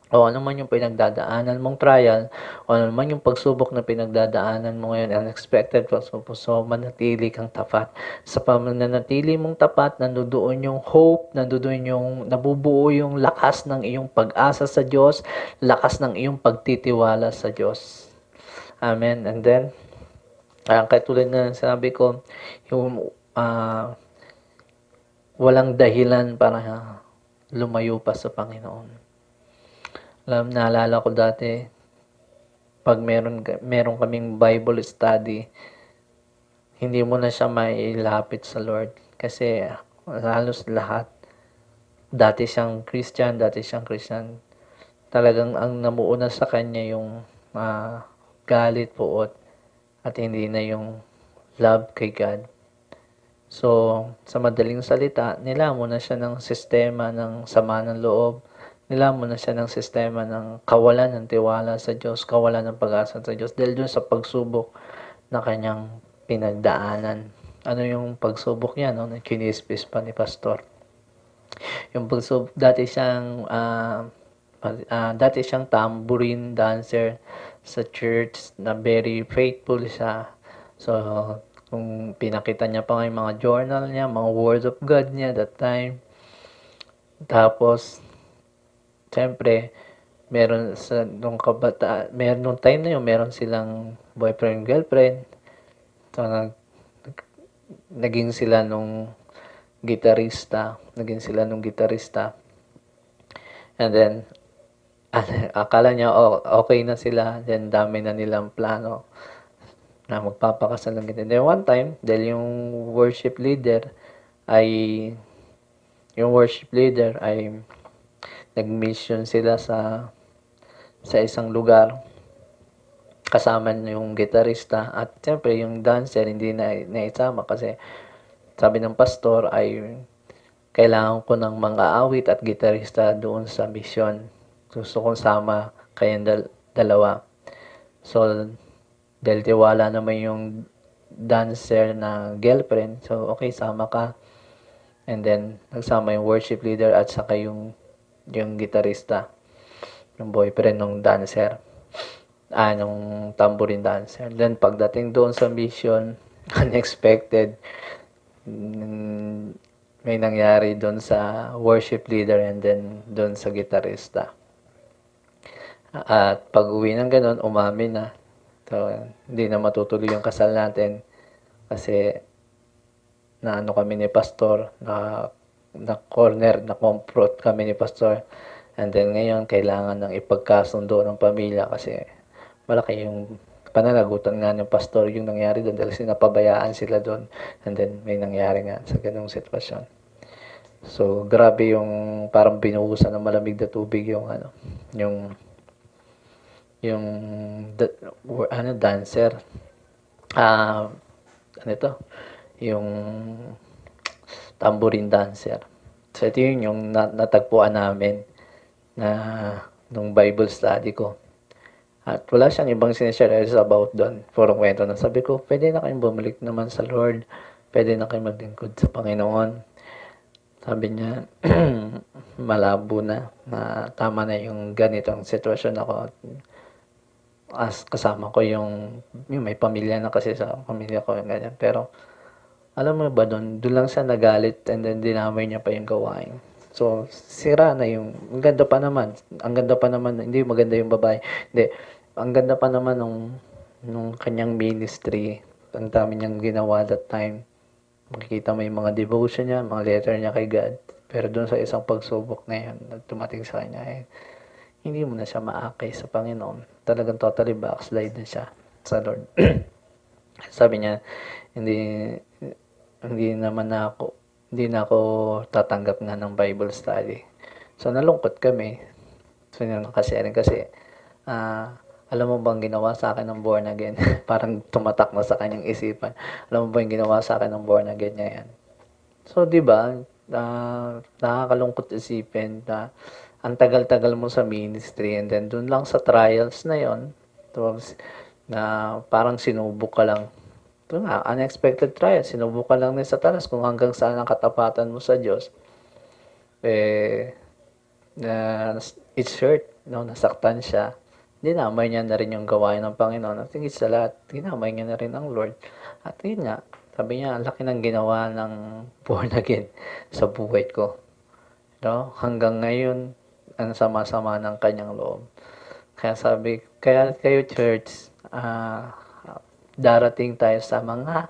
o ano man yung pinagdadaanan mong trial, o ano man yung pagsubok na pinagdadaanan mo ngayon, unexpected pagsubok, so manatili kang tapat. Sa pamananatili mong tapat, nandoon yung hope, nandoon yung nabubuo yung lakas ng iyong pag-asa sa Diyos, lakas ng iyong pagtitiwala sa Diyos. Amen. And then, katulad na sinabi ko, yung walang dahilan para lumayo pa sa Panginoon. Naalala ko dati, pag meron kaming Bible study, hindi mo na siya mailapit sa Lord. Kasi halos lahat, dati siyang Christian. Talagang ang namuuna sa kanya yung galit, puot, at hindi na yung love kay God. So, sa madaling salita, nilamon na siya ng sistema ng sama ng loob, nilamon na siya ng sistema ng kawalan ng tiwala sa Diyos, kawalan ng pag-asa sa Diyos, dahil dun sa pagsubok na kanyang pinagdaanan. Ano yung pagsubok niya, no? Kinispis pa ni Pastor. Yung pagsubok, dati siyang tambourine dancer sa church, na very faithful siya. So, kung pinakita niya pa nga yung mga journal niya, mga word of God niya that time. Tapos, siyempre, meron nung time na yun, meron silang boyfriend, girlfriend. So, naging sila nung gitarista. And then, akala niya okay na sila. Then, dami na nilang plano na magpapakasal ng ganito. Then, one time, dahil yung worship leader ay nag-mission sila sa isang lugar kasama yung gitarista, at siyempre yung dancer hindi na naisama kasi sabi ng pastor ay kailangan ko ng mga awit at gitarista doon sa mission. Gusto kong sama kayong dalawa. So, dahil tiwala naman yung dancer na girlfriend, so okay, sama ka. And then, nagsama yung worship leader at saka yung gitarista, yung boyfriend ng dancer, nung tambourine dancer. Then, pagdating doon sa mission, unexpected, may nangyari doon sa worship leader and then doon sa gitarista. At pag-uwi ng ganun, umamin na. So, hindi na matutuloy yung kasal natin kasi kami ni pastor, na corner, na confront kami ni pastor. And then ngayon, kailangan ng ipagkasundo ng pamilya kasi malaki yung pananagutan nga ng pastor yung nangyari doon dahil sinapabayaan sila doon. And then may nangyari nga sa ganung sitwasyon. So, grabe yung parang binuhusan ng malamig na tubig yung dancer. Yung tambourine dancer. So, ito yung natagpuan namin na nung Bible study ko. At wala siyang ibang sinishare about doon. Purong kwento na. Sabi ko, pwede na kayong bumalik naman sa Lord. Pwede na kayong maglingkod sa Panginoon. Sabi niya, malabo na tama na yung ganitong sitwasyon ako. As kasama ko yung may pamilya na kasi sa pamilya ko. Ganyan. Pero, alam mo ba doon lang siya nagalit and then dinamay niya pa yung gawain. So, sira na yung, ang ganda pa naman, hindi maganda yung babae. Hindi, ang ganda pa naman nung kanyang ministry. Ang dami niyang ginawa that time. Makikita mo yung mga devotion niya, mga letter niya kay God. Pero doon sa isang pagsubok na yun, tumating sa kanya, hindi mo na siya maakay sa Panginoon. Talagang totally backslide na siya sa Lord. Sabi niya, hindi na ako tatanggap na ng Bible study. So, nalungkot kami. So, nakasharing kasi, alam mo bang ginawa sa akin ng born again? Parang tumatak na sa kanyang isipan. Alam mo ba yung ginawa sa akin ng born again niya yan? So, di ba, nakakalungkot isipin na ang tagal-tagal mo sa ministry and then dun lang sa trials na yon, Tapos, na parang sinubok ka lang. Ito nga, unexpected trial. Sinubok ka lang ni Satanas kung hanggang saan ang katapatan mo sa Diyos. Na it's hurt, no? Nasaktan siya. Dinamay niya na rin yung gawain ng Panginoon. At higit sa lahat, dinamay niya na rin ang Lord. At yun nga, sabi niya, ang laki ng ginawa ng born again sa buhay ko. No? Hanggang ngayon, ang sama-sama ng kanyang loob. Kaya kayo church, darating tayo sa mga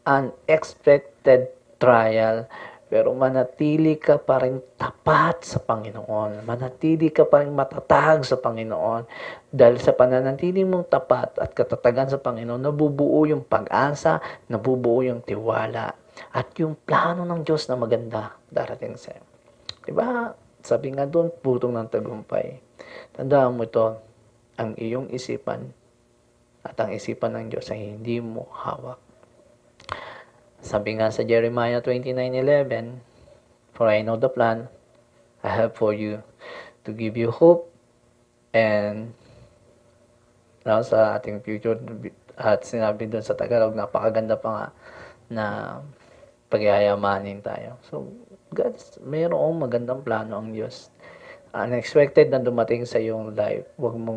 unexpected trial, pero manatili ka pa rin tapat sa Panginoon. Manatili ka pa rin matatag sa Panginoon. Dahil sa pananatili mong tapat at katatagan sa Panginoon, nabubuo yung pag-asa, nabubuo yung tiwala, at yung plano ng Diyos na maganda darating sa'yo. Diba? Sabi nga doon, putong ng tagumpay. Tandaan mo ito, ang iyong isipan at ang isipan ng Diyos ay hindi mo hawak. Sabi nga sa Jeremiah 29:11, "For I know the plan I have for you, to give you hope and," sa ating future, at sinabi doon sa Tagalog, napakaganda pa nga, na pagyayamanin tayo. So, mayroong magandang plano ang Diyos. Unexpected na dumating sa iyong life, huwag mo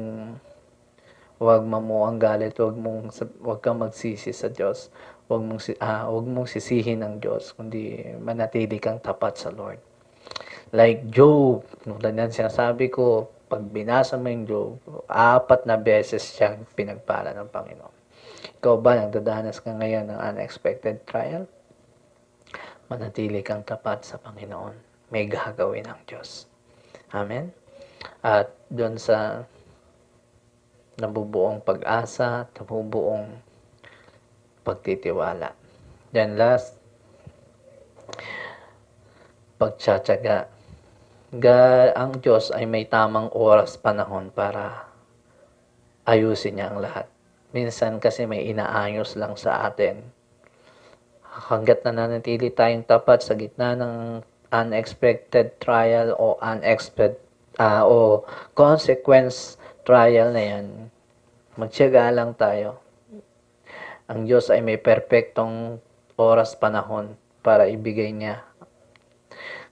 ang galit, huwag kang magsisi sa Diyos. Huwag mong sisihin ang Diyos, kundi manatili kang tapat sa Lord. Like Job, nung ganyan sinasabi ko, pag binasa mo yung Job, 4 na beses siyang pinagpala ng Panginoon. Ikaw ba, nagdadanas ka ngayon ng unexpected trial? Manatili kang tapat sa Panginoon. May gagawin ang Diyos. Amen? At doon sa nabubuong pag-asa, nabubuong pagtitiwala. Then last, pagtsatsaga. Ang Diyos ay may tamang oras, panahon para ayusin niya ang lahat. Minsan kasi may inaayos lang sa atin. Hanggat nananatili tayong tapat sa gitna ng unexpected trial o consequence trial na yan, magtiyaga lang tayo. Ang Diyos ay may perpektong oras, panahon para ibigay niya.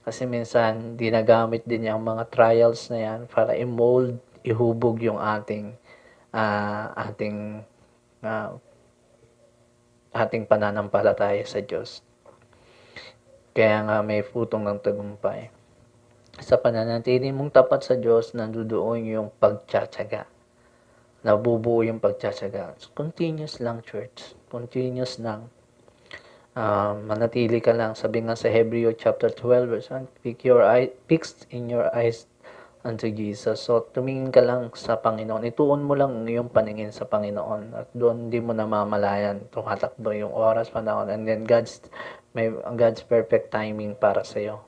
Kasi minsan, ginagamit din niya ang mga trials na yan para i-mold, ihubog yung ating pananampalataya sa Diyos. Kaya nga may putong ng tagumpay. Sa pananatili mong tapat sa Diyos, nandoon yung pagtsatsaga. Nabubuo yung pagtsatsaga. So, continuous lang, church. Continuous lang. Manatili ka lang. Sabi nga sa Hebrew chapter 12, verse 1, fixed in your eyes unto Jesus. So, tumingin ka lang sa Panginoon. Ituon mo lang yung paningin sa Panginoon. At doon, hindi mo namamalayan. Tumatakbo yung oras, panahon. And then, God's perfect timing para sa iyo.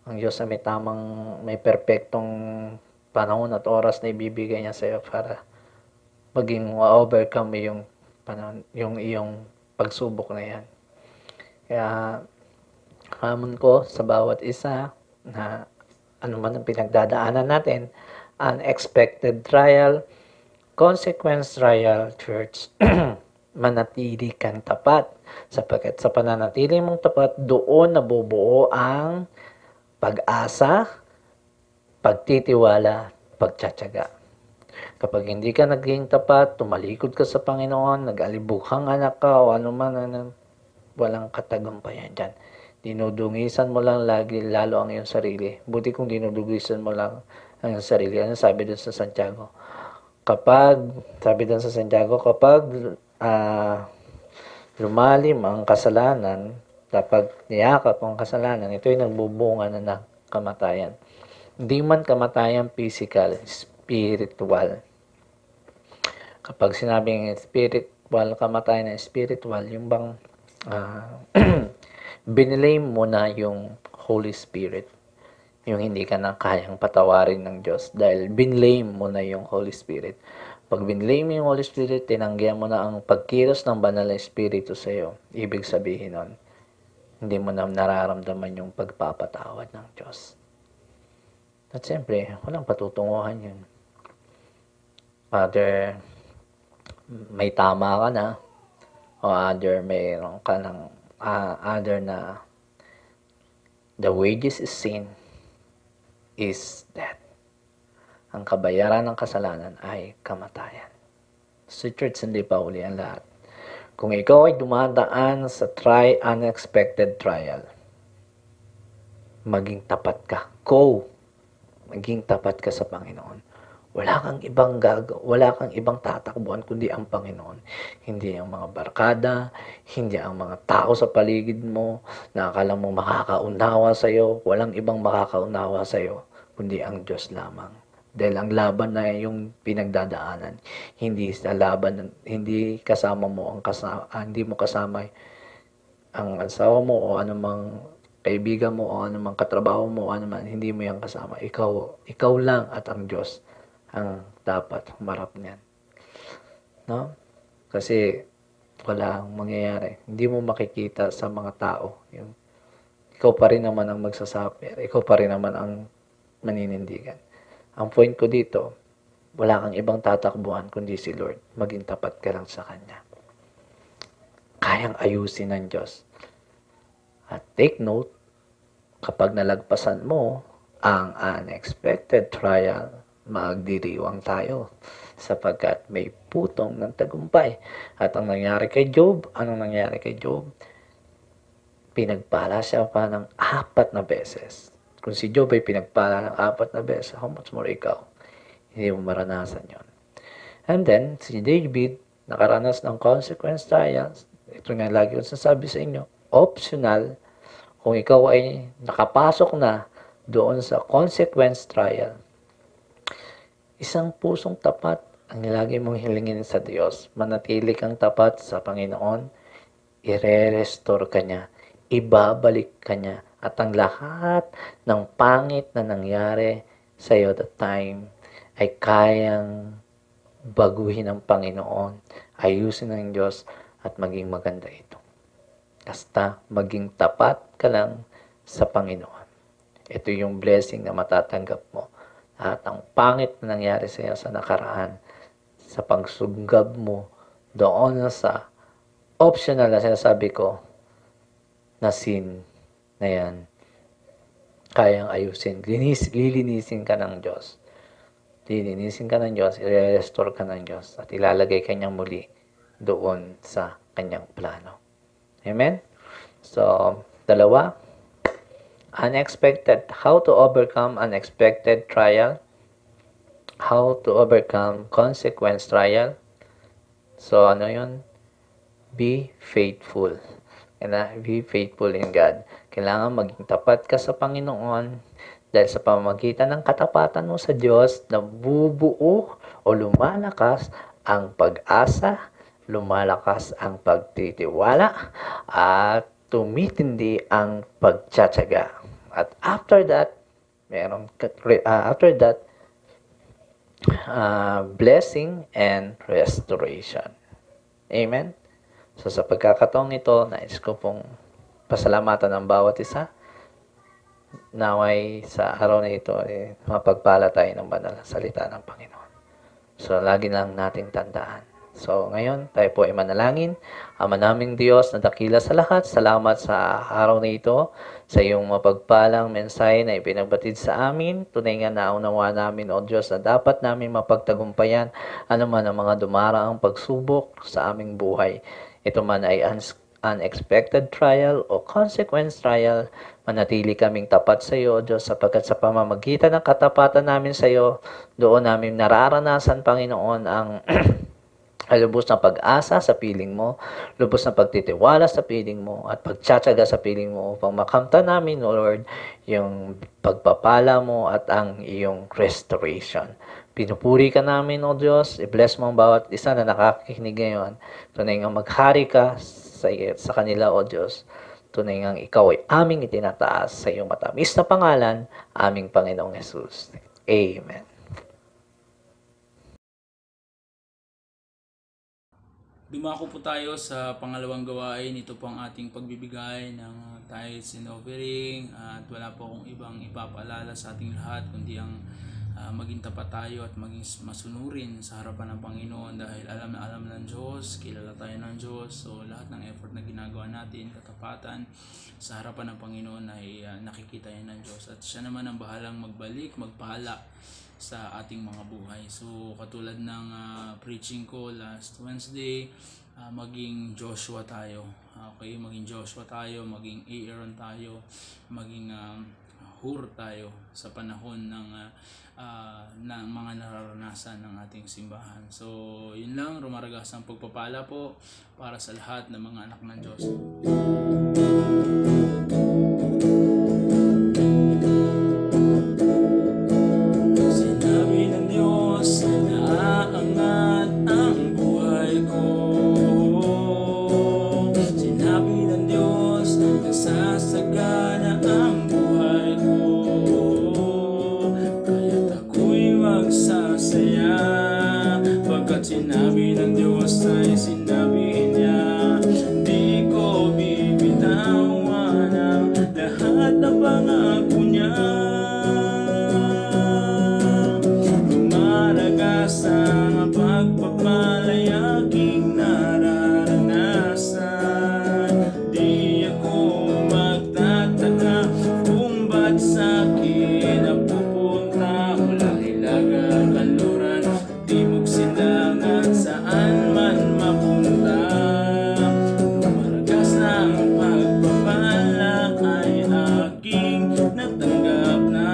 Ang Diyos ay may perpektong panahon at oras na ibibigay niya sa iyo para maging overcome yung panahon, yung iyong pagsubok na yan. Kaya, hamon ko sa bawat isa na ano man ang pinagdadaanan natin, unexpected trial, consequence trial, church, manatili kang tapat. Sapagkat sa pananatili mong tapat, doon nabubuo ang pag-asa, pagtitiwala, pagtsatsaga. Kapag hindi ka naging tapat, tumalikod ka sa Panginoon, nag-alibukhang anak ka o anuman, walang katagumpayan dyan. Dinudungisan mo lang lagi, lalo ang iyong sarili. Buti kung dinudungisan mo lang ang iyong sarili. Ano sabi doon sa Santiago? Kapag lumalim ang kasalanan, kapag niyakap ang kasalanan, ito ay nagbubunga na ng kamatayan. Hindi man kamatayan physical, spiritual. Kapag sinabing spiritual, kamatayan na spiritual, yung bang binilame mo na yung Holy Spirit. Yung hindi ka na kayang patawarin ng Diyos dahil binlame mo na yung Holy Spirit. Pag binlame mo yung Holy Spirit, tinanggihan mo na ang pagkilos ng banal na Espiritu sa iyo. Ibig sabihin nun, hindi mo na nararamdaman yung pagpapatawad ng Diyos. At siyempre, walang patutunguhan yun. Father, may tama ka na, o other mayroon ka ng other na the wages is sin is death. Ang kabayaran ng kasalanan ay kamatayan. Sa church, hindi pa uli ang lahat. Kung ikaw ay dumadaan sa unexpected trial, maging tapat ka. Maging tapat ka sa Panginoon. Wala kang ibang tatakbuhan kundi ang Panginoon. Hindi ang mga barkada, hindi ang mga tao sa paligid mo na akala mo makakaunawa sa iyo. Walang ibang makakaunawa sa iyo kundi ang Diyos lamang. Dahil ang laban na yung pinagdadaanan, hindi mo kasama ang asawa mo o anumang kaibigan mo o anumang katrabaho mo o anuman, hindi mo yan kasama. Ikaw lang at ang Diyos ang dapat humarap niyan. No? Kasi wala ang mangyayari. Hindi mo makikita sa mga tao. Ikaw pa rin naman ang magsasuffer. Ikaw pa rin naman ang maninindigan. Ang point ko dito, wala kang ibang tatakbuhan kundi si Lord. Maging tapat ka lang sa Kanya. Kayang ayusin ng Diyos. At take note, kapag nalagpasan mo ang unexpected trial, magdiriwang tayo sapagkat may putong ng tagumpay. At ang nangyari kay Job, anong nangyari kay Job? Pinagpala siya pa ng 4 na beses. Kung si Job ay pinagpala ng 4 na beses, how much more ikaw? Hindi mo maranasan yon. And then, si David, nakaranas ng consequence trials. Ito nga lagi ko sasabi sa inyo, optional, kung ikaw ay nakapasok na doon sa consequence trial, isang pusong tapat ang lagi mong hilingin sa Diyos. Manatili kang tapat sa Panginoon, ire-restore ka niya, ibabalik ka niya, at ang lahat ng pangit na nangyari sa iyo that time ay kayang baguhin ng Panginoon, ayusin ng Diyos, at maging maganda ito. Basta maging tapat ka lang sa Panginoon. Ito yung blessing na matatanggap mo. At ang pangit na nangyari sa iyo sa nakaraan, sa pagsunggab mo doon sa optional na sinasabi ko na sin na yan, kayang ayusin. Lilinisin ka ng Diyos. Lilinisin ka ng Diyos, i-restore ka ng Diyos, at ilalagay kanyang muli doon sa kanyang plano. Amen? So, dalawa, unexpected. How to overcome unexpected trial. How to overcome consequence trial. So, ano yun? Be faithful. Be faithful in God. Kailangan maging tapat ka sa Panginoon dahil sa pamamagitan ng katapatan mo sa Diyos, nabubuo o lumalakas ang pag-asa, lumalakas ang pagtitiwala, at tumitindi ang pagtsatsaga. At after that, blessing and restoration. Amen? So sa pagkakataong ito, nais ko pong pasalamatan ang bawat isa. Naway sa araw na ito, mapagpala tayo ng banal na salita ng Panginoon. So lagi lang nating tandaan. So ngayon, tayo po ay manalangin. Ama naming Diyos na dakila sa lahat, salamat sa araw na ito, sa iyong mapagpalang mensahe na ipinagbatid sa amin. Tunay nga naunawa namin, O Diyos, na dapat namin mapagtagumpayan anuman ang mga dumaraang pagsubok sa aming buhay. Ito man ay unexpected trial o consequence trial, manatili kaming tapat sa iyo, O Diyos, sapagkat sa pamamagitan ng katapatan namin sa iyo, doon namin nararanasan, Panginoon, ang lubos na pag-asa sa piling mo, lubos na pagtitiwala sa piling mo, at pagtsatsaga sa piling mo upang makamtan namin, O Lord, yung pagpapala mo at ang iyong restoration. Pinupuri ka namin, O Diyos. I-bless mo ang bawat isa na nakakikinig ngayon. Tunay nga maghari ka sa kanila, O Diyos. Tunay nga ikaw ay aming itinataas sa iyong matamis na pangalan, aming Panginoong Jesus. Amen. Dumako po tayo sa pangalawang gawain. Ito po ang ating pagbibigay ng tithes and offering. At wala po akong ibang ipapaalala sa ating lahat, kundi ang maging tapat tayo at maging masunurin sa harapan ng Panginoon, dahil alam na alam ng Diyos, kilala tayo ng Diyos. So lahat ng effort na ginagawa natin, katapatan sa harapan ng Panginoon ay nakikita yan ng Diyos, at siya naman ang bahalang magpahala sa ating mga buhay. So katulad ng preaching ko last Wednesday, maging Joshua tayo. Okay, maging Joshua tayo, maging Aaron tayo, maging Hur tayo sa panahon ng mga nararanasan ng ating simbahan. So yun lang, rumaragasang pagpapala po para sa lahat ng mga anak ng Diyos. Sinabi ng Diyos na aangat ang buhay ko. Sinabi ng Diyos na sasagana ang buhay ko. Kaya't ako'y magsasaya, pagkat sinabi ng Diyos ay sinabi niya. Di ko bibitawan ang lahat ng pangako niya. Lumaragas ang pagpapalay aking nararanasan. Di ako magtataka kung ba't sa'kin napupunta mula hilaga, kanluran, timog, silangan, saan man mapunta. Lumaragas ang pagpapala ay aking natanggap na.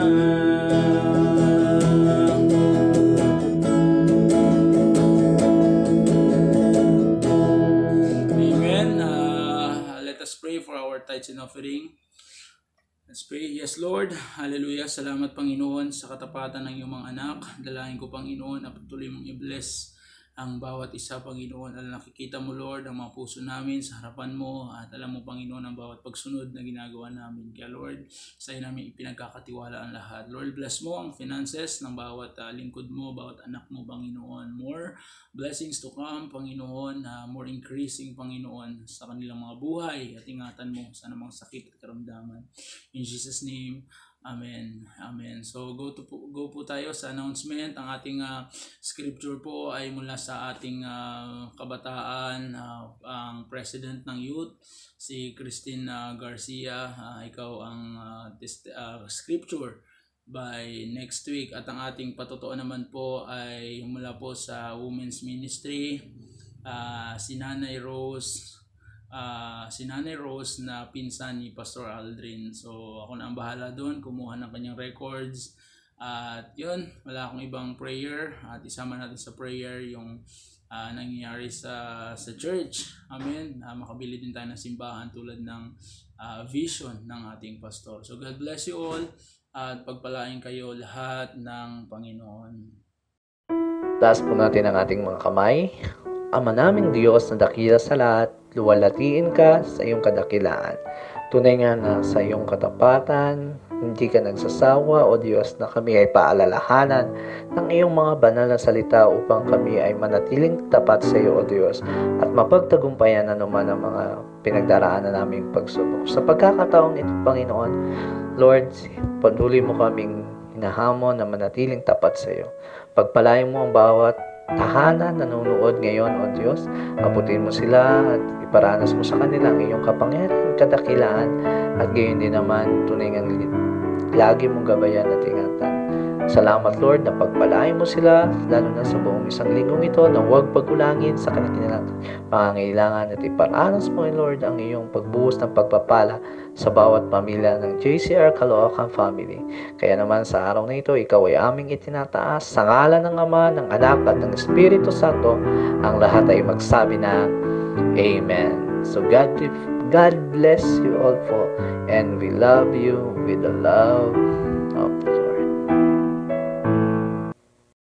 Amen. Let us pray for our tithes and offering. Let's pray. Yes, Lord. Hallelujah. Salamat, Panginoon, sa katapatan ng iyong mga anak. Dalangin ko, Panginoon, na patuloy mong i-bless ang bawat isa, Panginoon. Alam, nakikita mo, Lord, ang mga puso namin sa harapan mo, at alam mo, Panginoon, ang bawat pagsunod na ginagawa namin. Kaya, Lord, sa iyo namin ipinagkakatiwala ang lahat. Lord, bless mo ang finances ng bawat lingkod mo, bawat anak mo, Panginoon. More blessings to come, Panginoon. More increasing, Panginoon, sa kanilang mga buhay, at ingatan mo sa namang sakit at karamdaman. In Jesus' name, Amen. Amen. So go po tayo sa announcement. Ang ating scripture po ay mula sa ating kabataan, ang president ng youth, si Christine Garcia. Ikaw ang scripture by next week. At ang ating patotoo naman po ay mula po sa women's ministry, si Nanay Rose na pinsan ni Pastor Aldrin. So ako na ang bahala doon, kumuha ng kanyang records. At yun, wala akong ibang prayer, at isama natin sa prayer yung nangyayari sa church. Amen. Makabili din tayo ng simbahan tulad ng vision ng ating pastor. So God bless you all, at pagpalain kayo lahat ng Panginoon. Taas po natin ang ating mga kamay. Ama naming Diyos na dakila sa lahat, luwalhatiin ka sa iyong kadakilaan. Tunay nga na sa iyong katapatan, hindi ka nagsasawa, O Diyos, na kami ay paalalahanan ng iyong mga banal na salita upang kami ay manatiling tapat sa iyo, O Diyos, at mapagtagumpayan naman ang mga pinagdaraanan naming pagsubok. Sa pagkakataong ito, Panginoon, Lord, patuloy mo kaming hinahamon na manatiling tapat sa iyo. Pagpalain mo ang bawat tahanan nanonood ngayon, O Diyos. Abutin mo sila at iparanas mo sa kanila ang iyong kapangyarihan, kadakilaan, at gayon din naman tunay ngang lagi mong gabayan at ingatan. Salamat, Lord, na pagpalain mo sila, lalo na sa buong isang linggong ito, na huwag pagkulangin sa kanilang pangangailangan, at iparanas mo, Lord, ang iyong pagbuhos ng pagpapala sa bawat pamilya ng JCR Caloocan Family. Kaya naman sa araw na ito, ikaw ay aming itinataas sa ngalan ng Ama, ng Anak, at ng Espiritu Santo. Ang lahat ay magsabi na Amen. So God bless you all po, and we love you with the love of